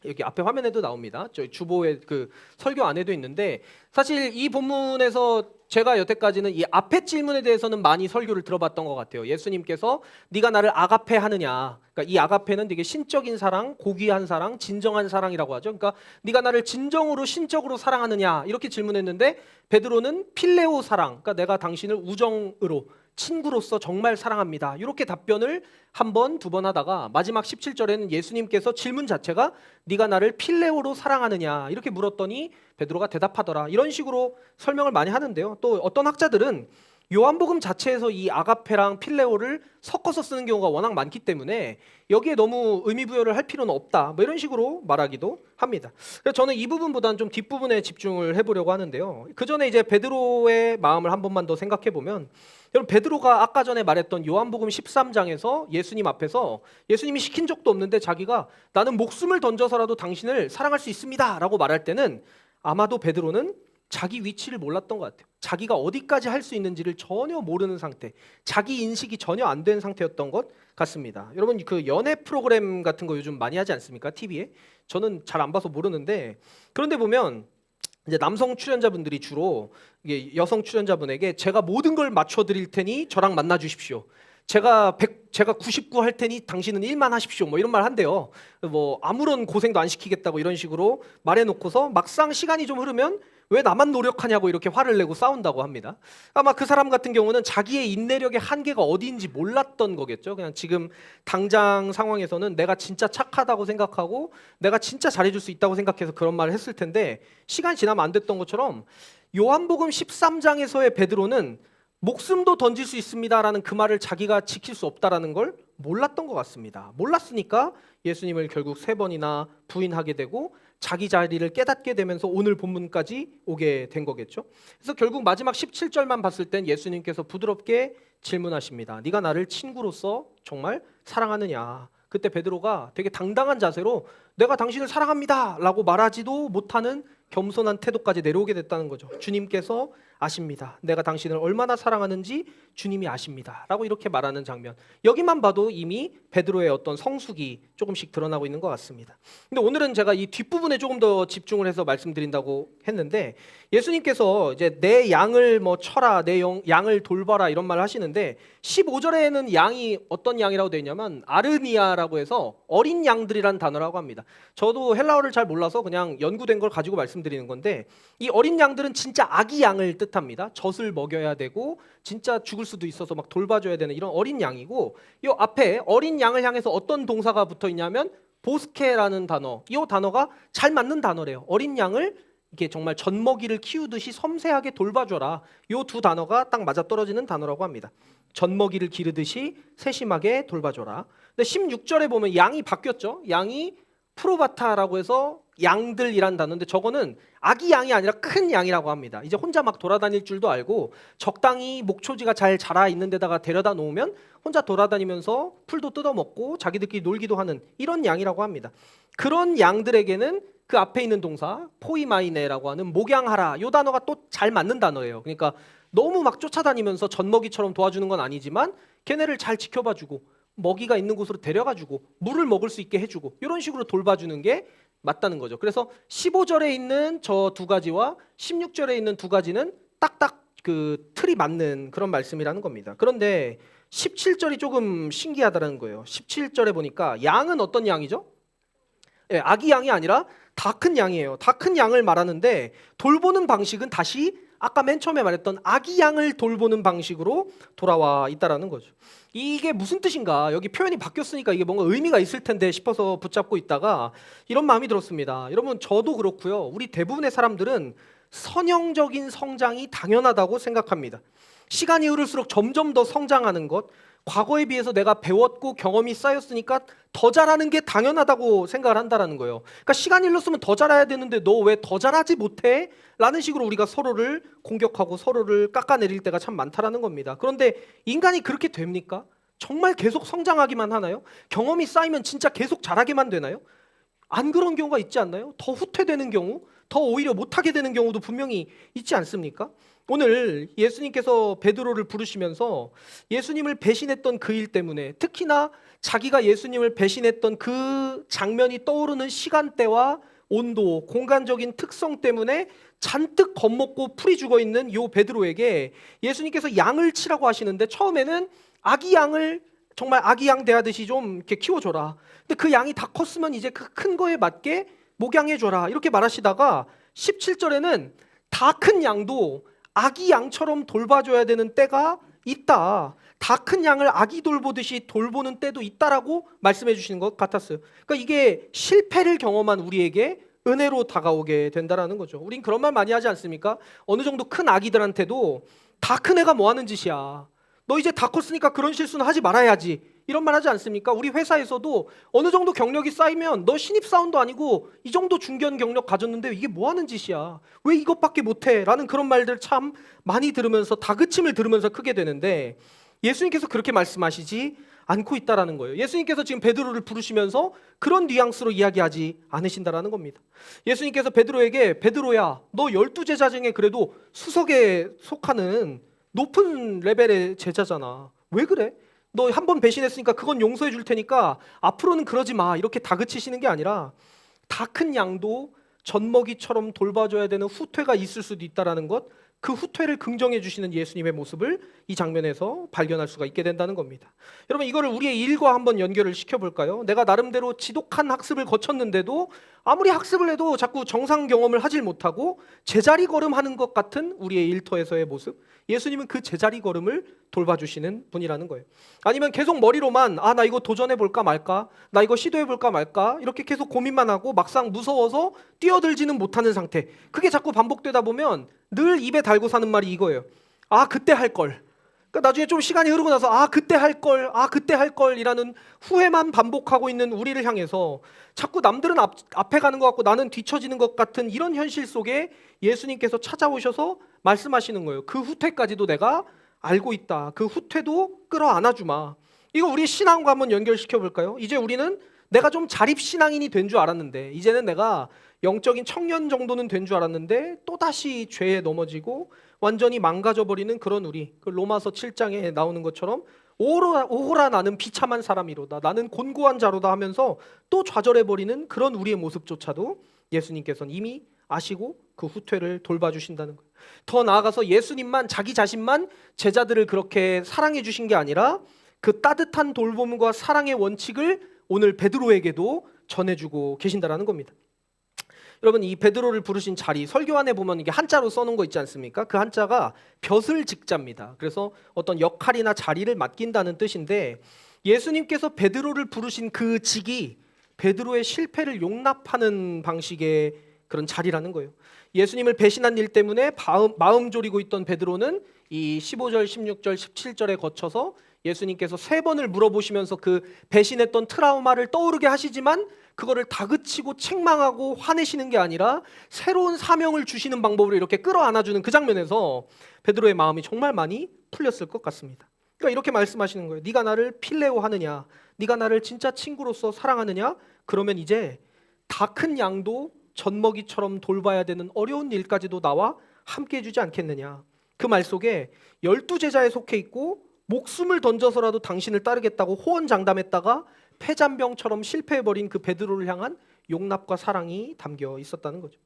여기 앞에 화면에도 나옵니다. 저희 주보의 그 설교 안에도 있는데 사실 이 본문에서 제가 여태까지는 이 앞에 질문에 대해서는 많이 설교를 들어봤던 것 같아요. 예수님께서 네가 나를 아가페 하느냐. 그러니까 이 아가페는 되게 신적인 사랑, 고귀한 사랑, 진정한 사랑이라고 하죠. 그러니까 네가 나를 진정으로 신적으로 사랑하느냐 이렇게 질문했는데 베드로는 필레오 사랑. 그러니까 내가 당신을 우정으로 친구로서 정말 사랑합니다. 이렇게 답변을 한 번, 두 번 하다가 마지막 17절에는 예수님께서 질문 자체가 네가 나를 필레오로 사랑하느냐 이렇게 물었더니 베드로가 대답하더라. 이런 식으로 설명을 많이 하는데요. 또 어떤 학자들은 요한복음 자체에서 이 아가페랑 필레오를 섞어서 쓰는 경우가 워낙 많기 때문에 여기에 너무 의미 부여를 할 필요는 없다. 뭐 이런 식으로 말하기도 합니다. 그래서 저는 이 부분보다는 좀 뒷부분에 집중을 해보려고 하는데요. 그 전에 이제 베드로의 마음을 한 번만 더 생각해 보면 여러분 베드로가 아까 전에 말했던 요한복음 13장에서 예수님 앞에서 예수님이 시킨 적도 없는데 자기가 나는 목숨을 던져서라도 당신을 사랑할 수 있습니다 라고 말할 때는 아마도 베드로는 자기 위치를 몰랐던 것 같아요. 자기가 어디까지 할 수 있는지를 전혀 모르는 상태, 자기 인식이 전혀 안 된 상태였던 것 같습니다. 여러분 그 연애 프로그램 같은 거 요즘 많이 하지 않습니까? TV에? 저는 잘 안 봐서 모르는데 그런데 보면 이제 남성 출연자분들이 주로 이게 여성 출연자분에게 제가 모든 걸 맞춰 드릴 테니 저랑 만나 주십시오. 제가 99 할 테니 당신은 1만 하십시오. 뭐 이런 말 한대요. 뭐 아무런 고생도 안 시키겠다고 이런 식으로 말해 놓고서 막상 시간이 좀 흐르면 왜 나만 노력하냐고 이렇게 화를 내고 싸운다고 합니다. 아마 그 사람 같은 경우는 자기의 인내력의 한계가 어디인지 몰랐던 거겠죠. 그냥 지금 당장 상황에서는 내가 진짜 착하다고 생각하고 내가 진짜 잘해줄 수 있다고 생각해서 그런 말을 했을 텐데 시간이 지나면 안 됐던 것처럼 요한복음 13장에서의 베드로는 목숨도 던질 수 있습니다라는 그 말을 자기가 지킬 수 없다라는 걸 몰랐던 것 같습니다. 몰랐으니까 예수님을 결국 3번이나 부인하게 되고 자기 자리를 깨닫게 되면서 오늘 본문까지 오게 된 거겠죠. 그래서 결국 마지막 17절만 봤을 땐 예수님께서 부드럽게 질문하십니다. 네가 나를 친구로서 정말 사랑하느냐. 그때 베드로가 되게 당당한 자세로 내가 당신을 사랑합니다 라고 말하지도 못하는 겸손한 태도까지 내려오게 됐다는 거죠. 주님께서 아십니다. 내가 당신을 얼마나 사랑하는지 주님이 아십니다 라고 이렇게 말하는 장면. 여기만 봐도 이미 베드로의 어떤 성숙이 조금씩 드러나고 있는 것 같습니다. 근데 오늘은 제가 이 뒷부분에 조금 더 집중을 해서 말씀드린다고 했는데 예수님께서 이제 내 양을 뭐 쳐라, 내 양을 돌봐라 이런 말을 하시는데 15절에는 양이 어떤 양이라고 되어 있냐면 아르니아라고 해서 어린 양들이란 단어라고 합니다. 저도 헬라어를 잘 몰라서 그냥 연구된 걸 가지고 말씀드리는 건데 이 어린 양들은 진짜 아기 양을 뜻합니다. 젖을 먹여야 되고 진짜 죽을 수도 있어서 막 돌봐줘야 되는 이런 어린 양이고 이 앞에 어린 양을 향해서 어떤 동사가 붙어 있냐면 보스케라는 단어. 이 단어가 잘 맞는 단어래요. 어린 양을 이게 정말 젖먹이를 키우듯이 섬세하게 돌봐줘라. 이 두 단어가 딱 맞아떨어지는 단어라고 합니다. 젖먹이를 기르듯이 세심하게 돌봐줘라. 근데 16절에 보면 양이 바뀌었죠. 양이 프로바타라고 해서 양들이란 단어인데 저거는 아기 양이 아니라 큰 양이라고 합니다. 이제 혼자 막 돌아다닐 줄도 알고 적당히 목초지가 잘 자라 있는 데다가 데려다 놓으면 혼자 돌아다니면서 풀도 뜯어먹고 자기들끼리 놀기도 하는 이런 양이라고 합니다. 그런 양들에게는 그 앞에 있는 동사 포이마이네라고 하는 목양하라 이 단어가 또 잘 맞는 단어예요. 그러니까 너무 막 쫓아다니면서 젖먹이처럼 도와주는 건 아니지만 걔네를 잘 지켜봐주고 먹이가 있는 곳으로 데려가주고 물을 먹을 수 있게 해주고 이런 식으로 돌봐주는 게 맞다는 거죠. 그래서 15절에 있는 저 두 가지와 16절에 있는 두 가지는 딱딱 그 틀이 맞는 그런 말씀이라는 겁니다. 그런데 17절이 조금 신기하다는 거예요. 17절에 보니까 양은 어떤 양이죠? 예, 아기 양이 아니라 다 큰 양이에요. 다 큰 양을 말하는데 돌보는 방식은 다시 아까 맨 처음에 말했던 아기 양을 돌보는 방식으로 돌아와 있다라는 거죠. 이게 무슨 뜻인가? 여기 표현이 바뀌었으니까 이게 뭔가 의미가 있을 텐데 싶어서 붙잡고 있다가 이런 마음이 들었습니다. 여러분 저도 그렇고요. 우리 대부분의 사람들은 선형적인 성장이 당연하다고 생각합니다. 시간이 흐를수록 점점 더 성장하는 것, 과거에 비해서 내가 배웠고 경험이 쌓였으니까 더 잘하는 게 당연하다고 생각을 한다라는 거예요. 그러니까 시간이 흘렀으면 더 잘해야 되는데 너 왜 더 잘하지 못해? 라는 식으로 우리가 서로를 공격하고 서로를 깎아내릴 때가 참 많다라는 겁니다. 그런데 인간이 그렇게 됩니까? 정말 계속 성장하기만 하나요? 경험이 쌓이면 진짜 계속 잘하게만 되나요? 안 그런 경우가 있지 않나요? 더 후퇴되는 경우, 더 오히려 못하게 되는 경우도 분명히 있지 않습니까? 오늘 예수님께서 베드로를 부르시면서 예수님을 배신했던 그 일 때문에, 특히나 자기가 예수님을 배신했던 그 장면이 떠오르는 시간대와 온도, 공간적인 특성 때문에 잔뜩 겁먹고 풀이 죽어 있는 요 베드로에게 예수님께서 양을 치라고 하시는데, 처음에는 아기 양을 정말 아기 양 대하듯이 좀 이렇게 키워줘라. 근데 그 양이 다 컸으면 이제 그 큰 거에 맞게 목양해줘라, 이렇게 말하시다가 17절에는 다 큰 양도 아기 양처럼 돌봐줘야 되는 때가 있다. 다 큰 양을 아기 돌보듯이 돌보는 때도 있다라고 말씀해 주시는 것 같았어요. 그러니까 이게 실패를 경험한 우리에게 은혜로 다가오게 된다라는 거죠. 우린 그런 말 많이 하지 않습니까? 어느 정도 큰 아기들한테도 다 큰 애가 뭐 하는 짓이야, 너 이제 다 컸으니까 그런 실수는 하지 말아야지, 이런 말 하지 않습니까? 우리 회사에서도 어느 정도 경력이 쌓이면 너 신입사원도 아니고 이 정도 중견 경력 가졌는데 이게 뭐 하는 짓이야, 왜 이것밖에 못해? 라는 그런 말들 참 많이 들으면서 다그침을 들으면서 크게 되는데, 예수님께서 그렇게 말씀하시지 않고 있다라는 거예요. 예수님께서 지금 베드로를 부르시면서 그런 뉘앙스로 이야기하지 않으신다라는 겁니다. 예수님께서 베드로에게, 베드로야, 너 12제자 중에 그래도 수석에 속하는 높은 레벨의 제자잖아, 왜 그래? 너 한 번 배신했으니까 그건 용서해 줄 테니까 앞으로는 그러지 마, 이렇게 다그치시는 게 아니라 다 큰 양도 젖먹이처럼 돌봐줘야 되는 후퇴가 있을 수도 있다라는 것, 그 후퇴를 긍정해 주시는 예수님의 모습을 이 장면에서 발견할 수가 있게 된다는 겁니다. 여러분, 이거를 우리의 일과 한번 연결을 시켜볼까요? 내가 나름대로 지독한 학습을 거쳤는데도 아무리 학습을 해도 자꾸 정상 경험을 하질 못하고 제자리 걸음하는 것 같은 우리의 일터에서의 모습, 예수님은 그 제자리 걸음을 돌봐주시는 분이라는 거예요. 아니면 계속 머리로만 나 이거 도전해볼까 말까, 나 이거 시도해볼까 말까, 이렇게 계속 고민만 하고 막상 무서워서 뛰어들지는 못하는 상태, 그게 자꾸 반복되다 보면 늘 입에 달고 사는 말이 이거예요. 그때 할 걸. 그러니까 나중에 좀 시간이 흐르고 나서 그때 할 걸, 그때 할 걸이라는 후회만 반복하고 있는 우리를 향해서 자꾸 남들은 앞에 가는 것 같고 나는 뒤처지는 것 같은 이런 현실 속에 예수님께서 찾아오셔서 말씀하시는 거예요. 그 후퇴까지도 내가 알고 있다. 그 후퇴도 끌어안아 주마. 이거 우리 신앙과 한번 연결시켜 볼까요? 이제 우리는 내가 좀 자립신앙인이 된 줄 알았는데, 이제는 내가 영적인 청년 정도는 된 줄 알았는데 또다시 죄에 넘어지고 완전히 망가져버리는 그런 우리, 그 로마서 7장에 나오는 것처럼 오호라 나는 비참한 사람이로다, 나는 곤고한 자로다 하면서 또 좌절해버리는 그런 우리의 모습조차도 예수님께서는 이미 아시고 그 후퇴를 돌봐주신다는 거예요. 더 나아가서 예수님만, 자기 자신만 제자들을 그렇게 사랑해 주신 게 아니라 그 따뜻한 돌봄과 사랑의 원칙을 오늘 베드로에게도 전해주고 계신다라는 겁니다. 여러분, 이 베드로를 부르신 자리, 설교안에 보면 이게 한자로 써놓은 거 있지 않습니까? 그 한자가 벼슬직자입니다. 그래서 어떤 역할이나 자리를 맡긴다는 뜻인데, 예수님께서 베드로를 부르신 그 직이 베드로의 실패를 용납하는 방식의 그런 자리라는 거예요. 예수님을 배신한 일 때문에 마음 졸이고 있던 베드로는 이 15절, 16절, 17절에 거쳐서 예수님께서 3번을 물어보시면서 그 배신했던 트라우마를 떠오르게 하시지만 그거를 다그치고 책망하고 화내시는 게 아니라 새로운 사명을 주시는 방법으로 이렇게 끌어안아주는 그 장면에서 베드로의 마음이 정말 많이 풀렸을 것 같습니다. 그러니까 이렇게 말씀하시는 거예요. 네가 나를 필레오 하느냐, 네가 나를 진짜 친구로서 사랑하느냐, 그러면 이제 다 큰 양도 젖먹이처럼 돌봐야 되는 어려운 일까지도 나와 함께 해주지 않겠느냐. 그 말 속에 12제자에 속해 있고 목숨을 던져서라도 당신을 따르겠다고 호언장담했다가 폐잔병처럼 실패해버린 그 베드로를 향한 용납과 사랑이 담겨 있었다는 거죠.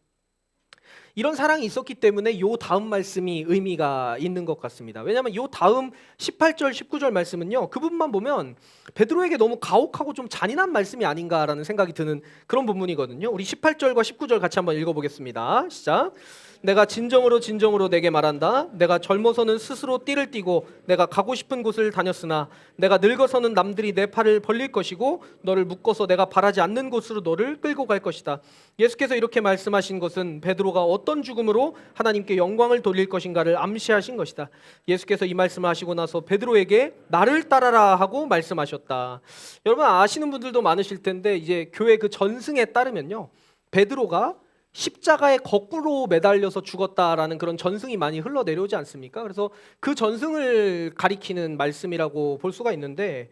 이런 사랑이 있었기 때문에 요 다음 말씀이 의미가 있는 것 같습니다. 왜냐하면 요 다음 18절, 19절 말씀은요, 그 부분만 보면 베드로에게 너무 가혹하고 좀 잔인한 말씀이 아닌가라는 생각이 드는 그런 부분이거든요. 우리 18절과 19절 같이 한번 읽어보겠습니다. 시작. 내가 진정으로 내게 말한다. 내가 젊어서는 스스로 띠를 띠고 내가 가고 싶은 곳을 다녔으나 내가 늙어서는 남들이 내 팔을 벌릴 것이고 너를 묶어서 내가 바라지 않는 곳으로 너를 끌고 갈 것이다. 예수께서 이렇게 말씀하신 것은 베드로가 어떤 죽음으로 하나님께 영광을 돌릴 것인가를 암시하신 것이다. 예수께서 이 말씀을 하시고 나서 베드로에게 나를 따라라 하고 말씀하셨다. 여러분 아시는 분들도 많으실 텐데, 이제 교회 그 전승에 따르면요, 베드로가 십자가에 거꾸로 매달려서 죽었다라는 그런 전승이 많이 흘러내려오지 않습니까? 그래서 그 전승을 가리키는 말씀이라고 볼 수가 있는데,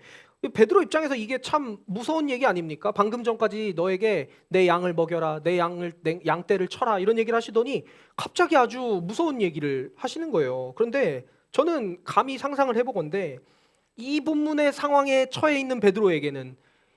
베드로 입장에서 이게 참 무서운 얘기 아닙니까? 방금 전까지 너에게 내 양을 먹여라, 내 양떼를 쳐라 이런 얘기를 하시더니 갑자기 아주 무서운 얘기를 하시는 거예요. 그런데 저는 감히 상상을 해보건대 이 본문의 상황에 처해 있는 베드로에게는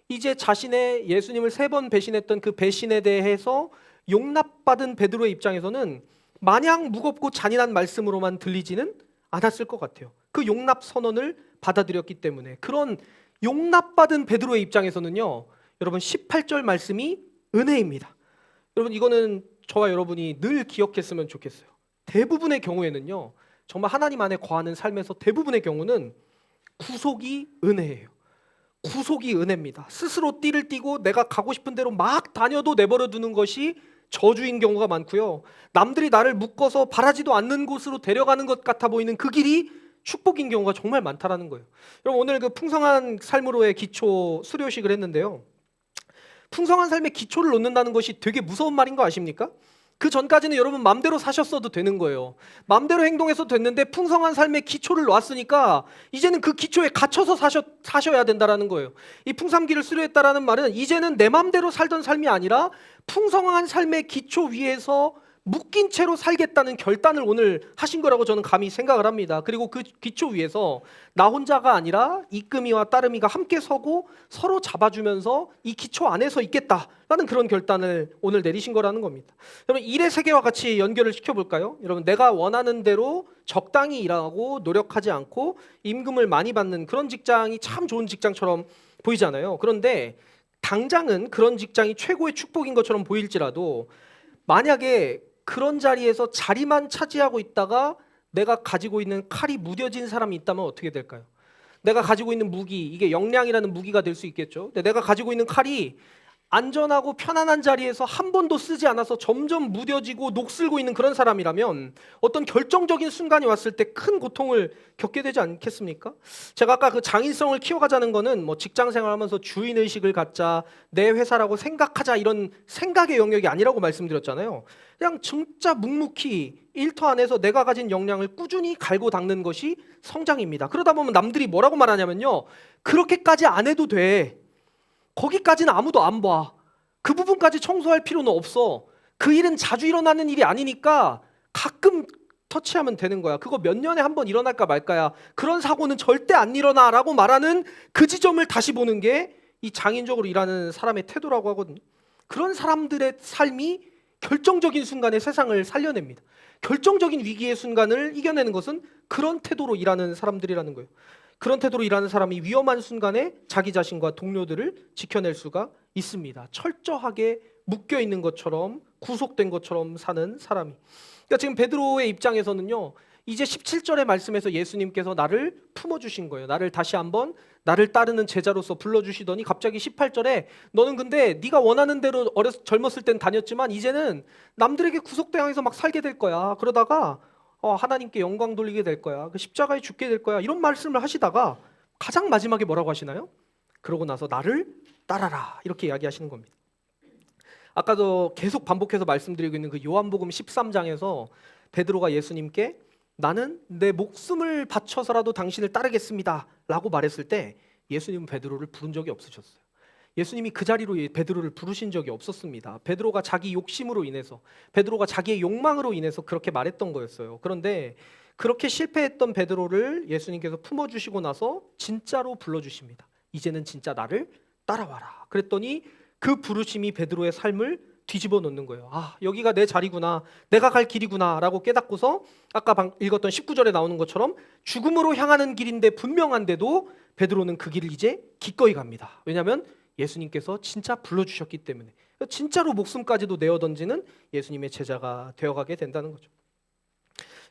이제 자신의 예수님을 3번 배신했던 그 배신에 대해서 용납받은 베드로의 입장에서는 마냥 무겁고 잔인한 말씀으로만 들리지는 않았을 것 같아요. 그 용납 선언을 받아들였기 때문에. 그런 용납받은 베드로의 입장에서는요, 여러분 18절 말씀이 은혜입니다. 여러분 이거는 저와 여러분이 늘 기억했으면 좋겠어요. 대부분의 경우에는요, 정말 하나님 안에 거하는 삶에서 대부분의 경우는 구속이 은혜예요. 구속이 은혜입니다. 스스로 띠를 띠고 내가 가고 싶은 대로 막 다녀도 내버려 두는 것이 저주인 경우가 많고요. 남들이 나를 묶어서 바라지도 않는 곳으로 데려가는 것 같아 보이는 그 길이 축복인 경우가 정말 많다라는 거예요. 여러분 오늘 그 풍성한 삶으로의 기초 수료식을 했는데요. 풍성한 삶의 기초를 놓는다는 것이 되게 무서운 말인 거 아십니까? 그 전까지는 여러분 맘대로 사셨어도 되는 거예요. 맘대로 행동해서 됐는데 풍성한 삶의 기초를 놨으니까 이제는 그 기초에 갇혀서 사셔야 된다라는 거예요. 이 풍삼기를 수료했다라는 말은 이제는 내 맘대로 살던 삶이 아니라 풍성한 삶의 기초 위에서 묶인 채로 살겠다는 결단을 오늘 하신 거라고 저는 감히 생각을 합니다. 그리고 그 기초 위에서 나 혼자가 아니라 이끔이와 따름이가 함께 서고 서로 잡아주면서 이 기초 안에서 있겠다라는 그런 결단을 오늘 내리신 거라는 겁니다. 여러분 일의 세계와 같이 연결을 시켜볼까요? 여러분 내가 원하는 대로 적당히 일하고 노력하지 않고 임금을 많이 받는 그런 직장이 참 좋은 직장처럼 보이잖아요. 그런데 당장은 그런 직장이 최고의 축복인 것처럼 보일지라도 만약에 그런 자리에서 자리만 차지하고 있다가 내가 가지고 있는 칼이 무뎌진 사람이 있다면 어떻게 될까요? 내가 가지고 있는 무기, 이게 역량이라는 무기가 될 수 있겠죠. 근데 내가 가지고 있는 칼이 안전하고 편안한 자리에서 한 번도 쓰지 않아서 점점 무뎌지고 녹슬고 있는 그런 사람이라면 어떤 결정적인 순간이 왔을 때 큰 고통을 겪게 되지 않겠습니까? 제가 아까 그 장인성을 키워가자는 거는 뭐 직장 생활하면서 주인의식을 갖자, 내 회사라고 생각하자 이런 생각의 영역이 아니라고 말씀드렸잖아요. 그냥 진짜 묵묵히 일터 안에서 내가 가진 역량을 꾸준히 갈고 닦는 것이 성장입니다. 그러다 보면 남들이 뭐라고 말하냐면요, 그렇게까지 안 해도 돼. 거기까지는 아무도 안 봐. 그 부분까지 청소할 필요는 없어. 그 일은 자주 일어나는 일이 아니니까 가끔 터치하면 되는 거야. 그거 몇 년에 한 번 일어날까 말까야. 그런 사고는 절대 안 일어나라고 말하는 그 지점을 다시 보는 게 이 장인적으로 일하는 사람의 태도라고 하거든요. 그런 사람들의 삶이 결정적인 순간에 세상을 살려냅니다. 결정적인 위기의 순간을 이겨내는 것은 그런 태도로 일하는 사람들이라는 거예요. 그런 태도로 일하는 사람이 위험한 순간에 자기 자신과 동료들을 지켜낼 수가 있습니다. 철저하게 묶여 있는 것처럼 구속된 것처럼 사는 사람이. 그러니까 지금 베드로의 입장에서는요, 이제 17절의 말씀에서 예수님께서 나를 품어주신 거예요. 나를 다시 한번 나를 따르는 제자로서 불러주시더니 갑자기 18절에 너는 근데 네가 원하는 대로 젊었을 땐 다녔지만 이제는 남들에게 구속당해서 막 살게 될 거야. 그러다가 하나님께 영광 돌리게 될 거야. 그 십자가에 죽게 될 거야. 이런 말씀을 하시다가 가장 마지막에 뭐라고 하시나요? 그러고 나서 나를 따라라. 이렇게 이야기하시는 겁니다. 아까도 계속 반복해서 말씀드리고 있는 그 요한복음 13장에서 베드로가 예수님께 나는 내 목숨을 바쳐서라도 당신을 따르겠습니다 라고 말했을 때 예수님은 베드로를 부른 적이 없으셨어요. 예수님이 그 자리로 베드로를 부르신 적이 없었습니다. 베드로가 자기 욕심으로 인해서, 베드로가 자기의 욕망으로 인해서 그렇게 말했던 거였어요. 그런데 그렇게 실패했던 베드로를 예수님께서 품어주시고 나서 진짜로 불러주십니다. 이제는 진짜 나를 따라와라. 그랬더니 그 부르심이 베드로의 삶을 뒤집어 놓는 거예요. 아, 여기가 내 자리구나, 내가 갈 길이구나 라고 깨닫고서 아까 읽었던 19절에 나오는 것처럼 죽음으로 향하는 길인데 분명한데도 베드로는 그 길을 이제 기꺼이 갑니다. 왜냐하면 예수님께서 진짜 불러주셨기 때문에, 진짜로 목숨까지도 내어던지는 예수님의 제자가 되어가게 된다는 거죠.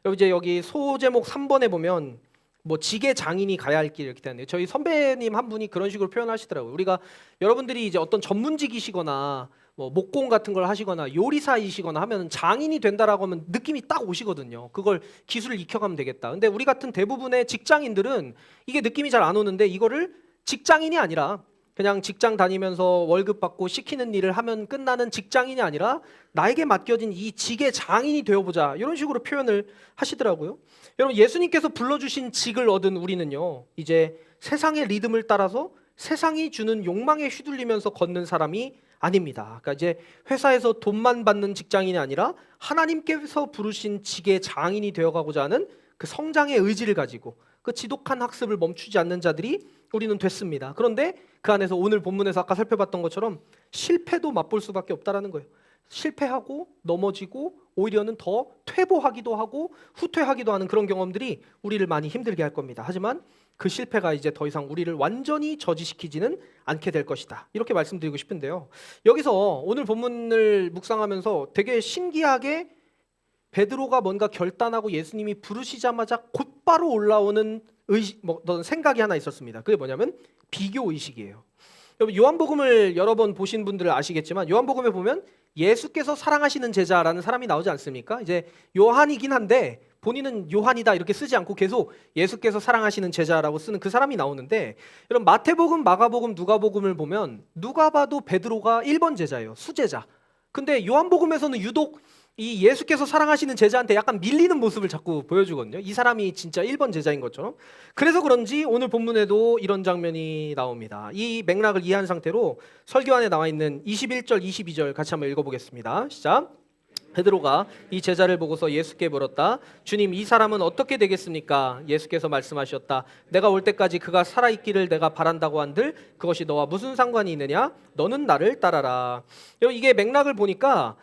여러분 이제 여기 소제목 3번에 보면 뭐 지게 장인이 가야 할 길 이렇게 되는데 저희 선배님 한 분이 그런 식으로 표현하시더라고요. 우리가 여러분들이 이제 어떤 전문직이시거나 뭐 목공 같은 걸 하시거나 요리사이시거나 하면 장인이 된다라고 하면 느낌이 딱 오시거든요. 그걸 기술을 익혀가면 되겠다. 근데 우리 같은 대부분의 직장인들은 이게 느낌이 잘 안 오는데 이거를 직장인이 아니라 그냥 직장 다니면서 월급 받고 시키는 일을 하면 끝나는 직장인이 아니라 나에게 맡겨진 이 직의 장인이 되어보자, 이런 식으로 표현을 하시더라고요. 여러분, 예수님께서 불러주신 직을 얻은 우리는요, 이제 세상의 리듬을 따라서 세상이 주는 욕망에 휘둘리면서 걷는 사람이 아닙니다. 그러니까 이제 회사에서 돈만 받는 직장인이 아니라 하나님께서 부르신 직의 장인이 되어가고자 하는 그 성장의 의지를 가지고 그 지독한 학습을 멈추지 않는 자들이 우리는 됐습니다. 그런데 그 안에서 오늘 본문에서 아까 살펴봤던 것처럼 실패도 맛볼 수밖에 없다라는 거예요. 실패하고 넘어지고 오히려는 더 퇴보하기도 하고 후퇴하기도 하는 그런 경험들이 우리를 많이 힘들게 할 겁니다. 하지만 그 실패가 이제 더 이상 우리를 완전히 저지시키지는 않게 될 것이다, 이렇게 말씀드리고 싶은데요. 여기서 오늘 본문을 묵상하면서 되게 신기하게 베드로가 뭔가 결단하고 예수님이 부르시자마자 곧바로 올라오는 생각이 하나 있었습니다. 그게 뭐냐면 비교 의식이에요. 여러분, 요한복음을 여러 번 보신 분들은 아시겠지만 요한복음에 보면 예수께서 사랑하시는 제자라는 사람이 나오지 않습니까? 이제 요한이긴 한데 본인은 요한이다 이렇게 쓰지 않고 계속 예수께서 사랑하시는 제자라고 쓰는 그 사람이 나오는데, 여러분 마태복음, 마가복음, 누가복음을 보면 누가 봐도 베드로가 1번 제자예요. 수제자. 근데 요한복음에서는 유독 이 예수께서 사랑하시는 제자한테 약간 밀리는 모습을 자꾸 보여주거든요. 이 사람이 진짜 1번 제자인 것처럼. 그래서 그런지 오늘 본문에도 이런 장면이 나옵니다. 이 맥락을 이해한 상태로 설교 안에 나와 있는 21절, 22절 같이 한번 읽어보겠습니다. 시작. 베드로가 이 제자를 보고서 예수께 물었다. 주님, 이 사람은 어떻게 되겠습니까? 예수께서 말씀하셨다. 내가 올 때까지 그가 살아있기를 내가 바란다고 한들 그것이 너와 무슨 상관이 있느냐? 너는 나를 따라라. 이게 맥락을 보니까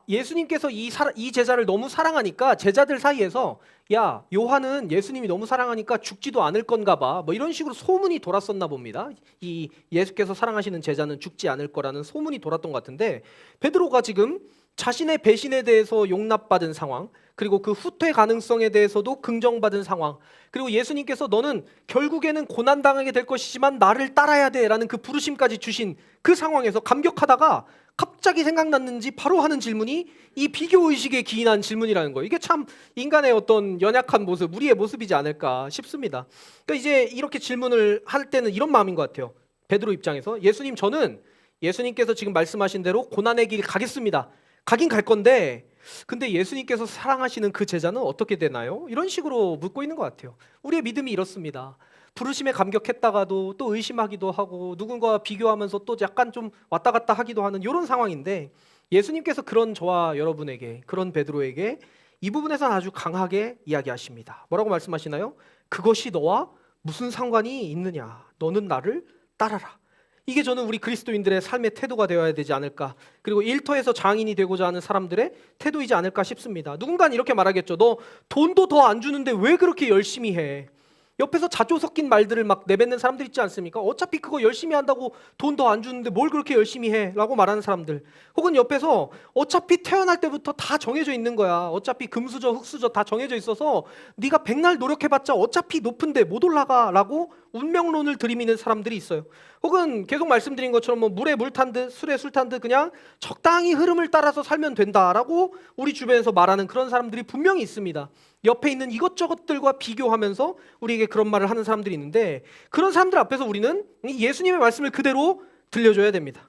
예수님께서 이 제자를 너무 사랑하니까 제자들 사이에서 야, 요한은 예수님이 너무 사랑하니까 죽지도 않을 건가 봐, 뭐 이런 식으로 소문이 돌았었나 봅니다. 이 예수께서 사랑하시는 제자는 죽지 않을 거라는 소문이 돌았던 것 같은데, 베드로가 지금 자신의 배신에 대해서 용납받은 상황, 그리고 그 후퇴 가능성에 대해서도 긍정받은 상황, 그리고 예수님께서 너는 결국에는 고난당하게 될 것이지만 나를 따라야 돼 라는 그 부르심까지 주신 그 상황에서 감격하다가 갑자기 생각났는지 바로 하는 질문이 이 비교의식에 기인한 질문이라는 거예요. 이게 참 인간의 어떤 연약한 모습, 우리의 모습이지 않을까 싶습니다. 그러니까 이제 이렇게 질문을 할 때는 이런 마음인 것 같아요. 베드로 입장에서 예수님, 저는 예수님께서 지금 말씀하신 대로 고난의 길 가겠습니다. 가긴 갈 건데 근데 예수님께서 사랑하시는 그 제자는 어떻게 되나요? 이런 식으로 묻고 있는 것 같아요. 우리의 믿음이 이렇습니다. 부르심에 감격했다가도 또 의심하기도 하고 누군가와 비교하면서 또 약간 좀 왔다 갔다 하기도 하는 이런 상황인데, 예수님께서 그런 저와 여러분에게, 그런 베드로에게 이 부분에서는 아주 강하게 이야기하십니다. 뭐라고 말씀하시나요? 그것이 너와 무슨 상관이 있느냐? 너는 나를 따라라. 이게 저는 우리 그리스도인들의 삶의 태도가 되어야 되지 않을까, 그리고 일터에서 장인이 되고자 하는 사람들의 태도이지 않을까 싶습니다. 누군가는 이렇게 말하겠죠. 너 돈도 더 안 주는데 왜 그렇게 열심히 해? 옆에서 자조 섞인 말들을 막 내뱉는 사람들 있지 않습니까? 어차피 그거 열심히 한다고 돈 더 안 주는데 뭘 그렇게 열심히 해? 라고 말하는 사람들. 혹은 옆에서 어차피 태어날 때부터 다 정해져 있는 거야. 어차피 금수저, 흙수저 다 정해져 있어서 네가 백날 노력해봤자 어차피 높은데 못 올라가 라고 운명론을 들이미는 사람들이 있어요. 혹은 계속 말씀드린 것처럼 뭐 물에 물 탄 듯 술에 술 탄 듯 그냥 적당히 흐름을 따라서 살면 된다라고 우리 주변에서 말하는 그런 사람들이 분명히 있습니다. 옆에 있는 이것저것들과 비교하면서 우리에게 그런 말을 하는 사람들이 있는데, 그런 사람들 앞에서 우리는 예수님의 말씀을 그대로 들려줘야 됩니다.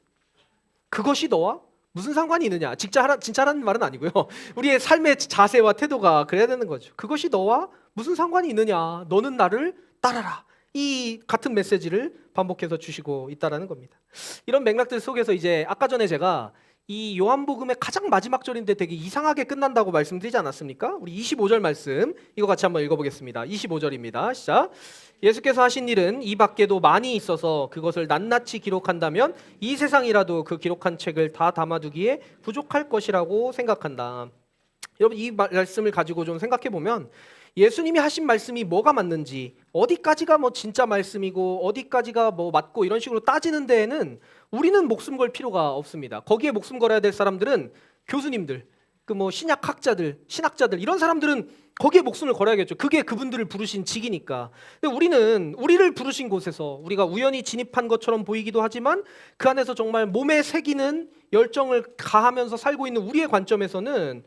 그것이 너와 무슨 상관이 있느냐? 진짜라는 말은 아니고요. 우리의 삶의 자세와 태도가 그래야 되는 거죠. 그것이 너와 무슨 상관이 있느냐? 너는 나를 따라라. 이 같은 메시지를 반복해서 주시고 있다라는 겁니다. 이런 맥락들 속에서 이제 아까 전에 제가 이 요한복음의 가장 마지막 절인데 되게 이상하게 끝난다고 말씀드리지 않았습니까? 우리 25절 말씀 이거 같이 한번 읽어보겠습니다. 25절입니다. 시작. 예수께서 하신 일은 이 밖에도 많이 있어서 그것을 낱낱이 기록한다면 이 세상이라도 그 기록한 책을 다 담아두기에 부족할 것이라고 생각한다. 여러분, 이 말씀을 가지고 좀 생각해 보면 예수님이 하신 말씀이 뭐가 맞는지, 어디까지가 뭐 진짜 말씀이고 어디까지가 뭐 맞고 이런 식으로 따지는 데에는 우리는 목숨 걸 필요가 없습니다. 거기에 목숨 걸어야 될 사람들은 교수님들, 그 뭐 신약학자들, 신학자들 이런 사람들은 거기에 목숨을 걸어야겠죠. 그게 그분들을 부르신 직이니까. 근데 우리는 우리를 부르신 곳에서 우리가 우연히 진입한 것처럼 보이기도 하지만 그 안에서 정말 몸에 새기는 열정을 가하면서 살고 있는 우리의 관점에서는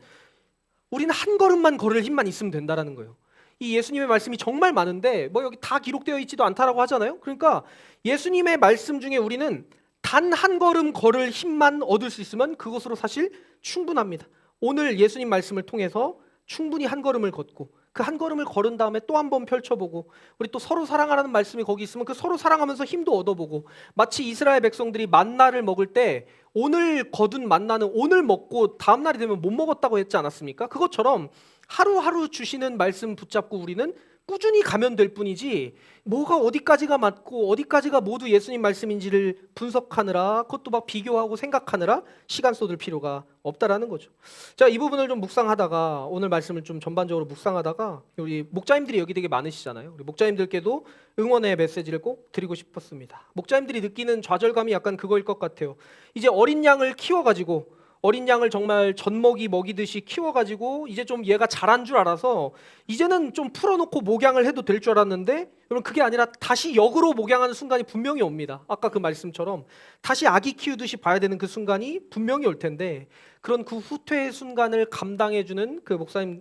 우리는 한 걸음만 걸을 힘만 있으면 된다라는 거예요. 이 예수님의 말씀이 정말 많은데 뭐 여기 다 기록되어 있지도 않다라고 하잖아요. 그러니까 예수님의 말씀 중에 우리는 단 한 걸음 걸을 힘만 얻을 수 있으면 그것으로 사실 충분합니다. 오늘 예수님 말씀을 통해서 충분히 한 걸음을 걷고 그 한 걸음을 걸은 다음에 또 한 번 펼쳐보고 우리 또 서로 사랑하라는 말씀이 거기 있으면 그 서로 사랑하면서 힘도 얻어보고 마치 이스라엘 백성들이 만나를 먹을 때 오늘 거둔 만나는 오늘 먹고 다음 날이 되면 못 먹었다고 했지 않았습니까? 그것처럼 하루하루 주시는 말씀 붙잡고 우리는 꾸준히 가면 될 뿐이지 뭐가 어디까지가 맞고 어디까지가 모두 예수님 말씀인지를 분석하느라 그것도 막 비교하고 생각하느라 시간 쏟을 필요가 없다라는 거죠. 자, 이 부분을 좀 묵상하다가 오늘 말씀을 좀 전반적으로 묵상하다가 우리 목자님들이 여기 되게 많으시잖아요. 우리 목자님들께도 응원의 메시지를 꼭 드리고 싶었습니다. 목자님들이 느끼는 좌절감이 약간 그거일 것 같아요. 이제 어린 양을 키워가지고 어린 양을 정말 젖먹이 먹이듯이 키워가지고 이제 좀 얘가 자란 줄 알아서 이제는 좀 풀어놓고 목양을 해도 될 줄 알았는데 여러분 그게 아니라 다시 역으로 목양하는 순간이 분명히 옵니다. 아까 그 말씀처럼 다시 아기 키우듯이 봐야 되는 그 순간이 분명히 올 텐데 그런 그 후퇴의 순간을 감당해주는 그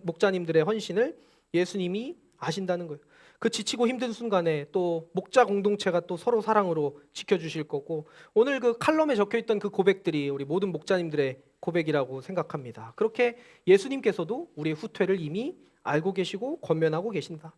목자님들의 헌신을 예수님이 아신다는 거예요. 그 지치고 힘든 순간에 또 목자 공동체가 또 서로 사랑으로 지켜주실 거고 오늘 그 칼럼에 적혀있던 그 고백들이 우리 모든 목자님들의 고백이라고 생각합니다. 그렇게 예수님께서도 우리의 후퇴를 이미 알고 계시고 권면하고 계신다.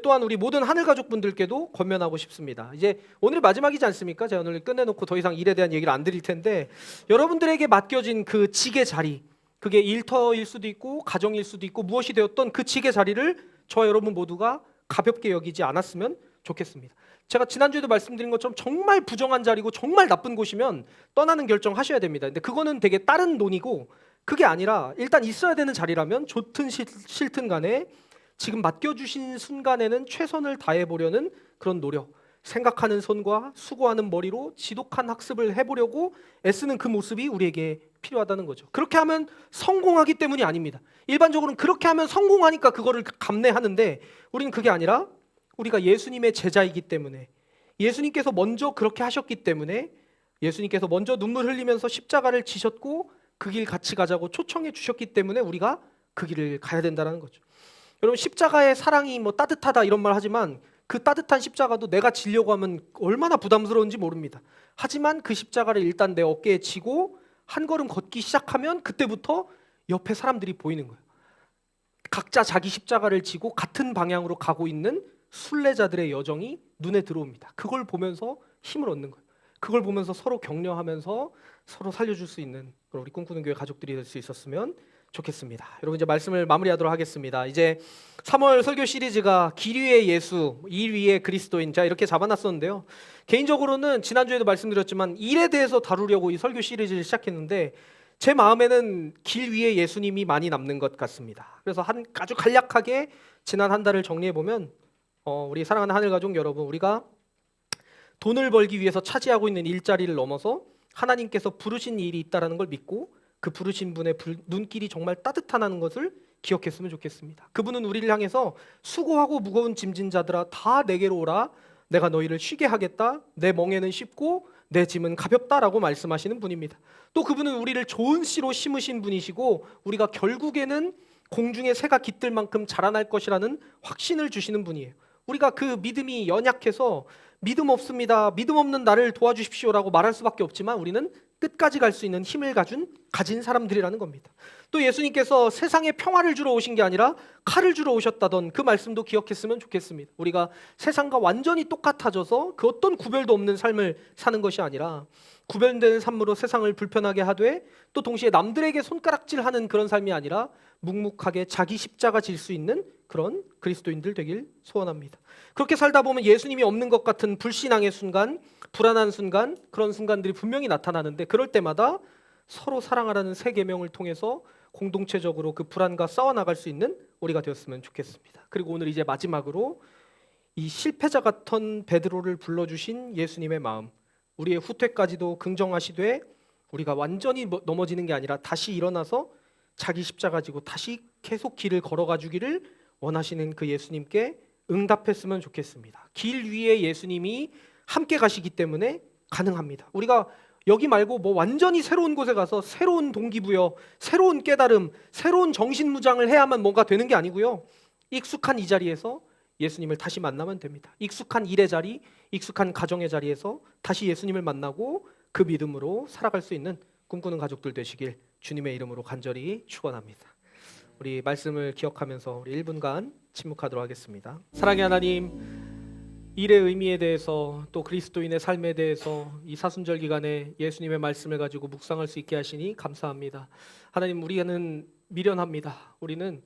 또한 우리 모든 하늘 가족분들께도 권면하고 싶습니다. 이제 오늘이 마지막이지 않습니까? 제가 오늘 끝내놓고 더 이상 일에 대한 얘기를 안 드릴 텐데 여러분들에게 맡겨진 그 직의 자리 그게 일터일 수도 있고 가정일 수도 있고 무엇이 되었던 그 직의 자리를 저와 여러분 모두가 가볍게 여기지 않았으면 좋겠습니다. 제가 지난주에도 말씀드린 것처럼 정말 부정한 자리고 정말 나쁜 곳이면 떠나는 결정하셔야 됩니다. 근데 그거는 되게 다른 논이고 그게 아니라 일단 있어야 되는 자리라면 좋든 싫든 간에 지금 맡겨주신 순간에는 최선을 다해보려는 그런 노력 생각하는 손과 수고하는 머리로 지독한 학습을 해보려고 애쓰는 그 모습이 우리에게 필요하다는 거죠. 그렇게 하면 성공하기 때문이 아닙니다. 일반적으로는 그렇게 하면 성공하니까 그거를 감내하는데 우리는 그게 아니라 우리가 예수님의 제자이기 때문에 예수님께서 먼저 그렇게 하셨기 때문에 예수님께서 먼저 눈물 흘리면서 십자가를 지셨고 그 길 같이 가자고 초청해 주셨기 때문에 우리가 그 길을 가야 된다는 거죠. 여러분 십자가의 사랑이 뭐 따뜻하다 이런 말 하지만 그 따뜻한 십자가도 내가 지려고 하면 얼마나 부담스러운지 모릅니다. 하지만 그 십자가를 일단 내 어깨에 지고 한 걸음 걷기 시작하면 그때부터 옆에 사람들이 보이는 거예요. 각자 자기 십자가를 지고 같은 방향으로 가고 있는 순례자들의 여정이 눈에 들어옵니다. 그걸 보면서 힘을 얻는 거예요. 그걸 보면서 서로 격려하면서 서로 살려줄 수 있는 우리 꿈꾸는 교회 가족들이 될 수 있었으면 좋겠습니다. 여러분 이제 말씀을 마무리하도록 하겠습니다. 이제 3월 설교 시리즈가 길 위의 예수, 일 위의 그리스도인 자 이렇게 잡아놨었는데요. 개인적으로는 지난주에도 말씀드렸지만 일에 대해서 다루려고 이 설교 시리즈를 시작했는데 제 마음에는 길 위에 예수님이 많이 남는 것 같습니다. 그래서 아주 간략하게 지난 한 달을 정리해보면 우리 사랑하는 하늘가족 여러분 우리가 돈을 벌기 위해서 차지하고 있는 일자리를 넘어서 하나님께서 부르신 일이 있다는 걸 믿고 그 부르신 분의 눈길이 정말 따뜻하다는 것을 기억했으면 좋겠습니다. 그분은 우리를 향해서 수고하고 무거운 짐진 자들아 다 내게로 오라 내가 너희를 쉬게 하겠다 내 멍에는 쉽고 내 짐은 가볍다라고 말씀하시는 분입니다. 또 그분은 우리를 좋은 씨로 심으신 분이시고 우리가 결국에는 공중의 새가 깃들 만큼 자라날 것이라는 확신을 주시는 분이에요. 우리가 그 믿음이 연약해서 믿음 없습니다. 믿음 없는 나를 도와주십시오라고 말할 수밖에 없지만 우리는 끝까지 갈 수 있는 힘을 가진 사람들이라는 겁니다. 또 예수님께서 세상에 평화를 주러 오신 게 아니라 칼을 주러 오셨다던 그 말씀도 기억했으면 좋겠습니다. 우리가 세상과 완전히 똑같아져서 그 어떤 구별도 없는 삶을 사는 것이 아니라 구별되는 삶으로 세상을 불편하게 하되 또 동시에 남들에게 손가락질하는 그런 삶이 아니라 묵묵하게 자기 십자가 질 수 있는 그런 그리스도인들 되길 소원합니다. 그렇게 살다 보면 예수님이 없는 것 같은 불신앙의 순간, 불안한 순간, 그런 순간들이 분명히 나타나는데 그럴 때마다 서로 사랑하라는 세 계명을 통해서 공동체적으로 그 불안과 싸워나갈 수 있는 우리가 되었으면 좋겠습니다. 그리고 오늘 이제 마지막으로 이 실패자 같은 베드로를 불러주신 예수님의 마음, 우리의 후퇴까지도 긍정하시되 우리가 완전히 넘어지는 게 아니라 다시 일어나서 자기 십자가 지고 다시 계속 길을 걸어가 주기를 원하시는 그 예수님께 응답했으면 좋겠습니다. 길 위에 예수님이 함께 가시기 때문에 가능합니다. 우리가 여기 말고 뭐 완전히 새로운 곳에 가서 새로운 동기부여, 새로운 깨달음, 새로운 정신무장을 해야만 뭔가 되는 게 아니고요. 익숙한 이 자리에서 예수님을 다시 만나면 됩니다. 익숙한 일의 자리, 익숙한 가정의 자리에서 다시 예수님을 만나고 그 믿음으로 살아갈 수 있는 꿈꾸는 가족들 되시길 주님의 이름으로 간절히 축원합니다. 우리 말씀을 기억하면서 우리 1분간 침묵하도록 하겠습니다. 사랑의 하나님, 일의 의미에 대해서 또 그리스도인의 삶에 대해서 이 사순절 기간에 예수님의 말씀을 가지고 묵상할 수 있게 하시니 감사합니다. 하나님, 우리는 미련합니다. 우리는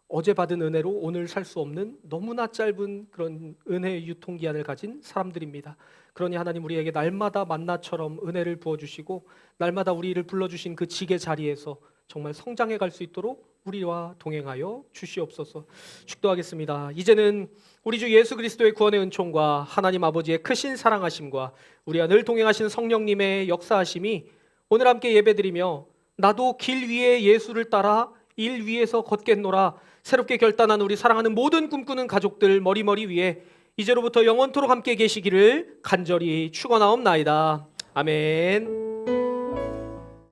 어제 받은 은혜로 오늘 살 수 없는 너무나 짧은 그런 은혜의 유통기한을 가진 사람들입니다. 그러니 하나님, 우리에게 날마다 만나처럼 은혜를 부어주시고 날마다 우리를 불러주신 그 직의 자리에서 정말 성장해 갈 수 있도록 우리와 동행하여 주시옵소서. 축도하겠습니다. 이제는 우리 주 예수 그리스도의 구원의 은총과 하나님 아버지의 크신 사랑하심과 우리와 늘 동행하신 성령님의 역사하심이 오늘 함께 예배드리며 나도 길 위에 예수를 따라 일 위에서 걷겠노라 새롭게 결단한 우리 사랑하는 모든 꿈꾸는 가족들 머리머리 위에 이제로부터 영원토록 함께 계시기를 간절히 축원하옵나이다. 아멘.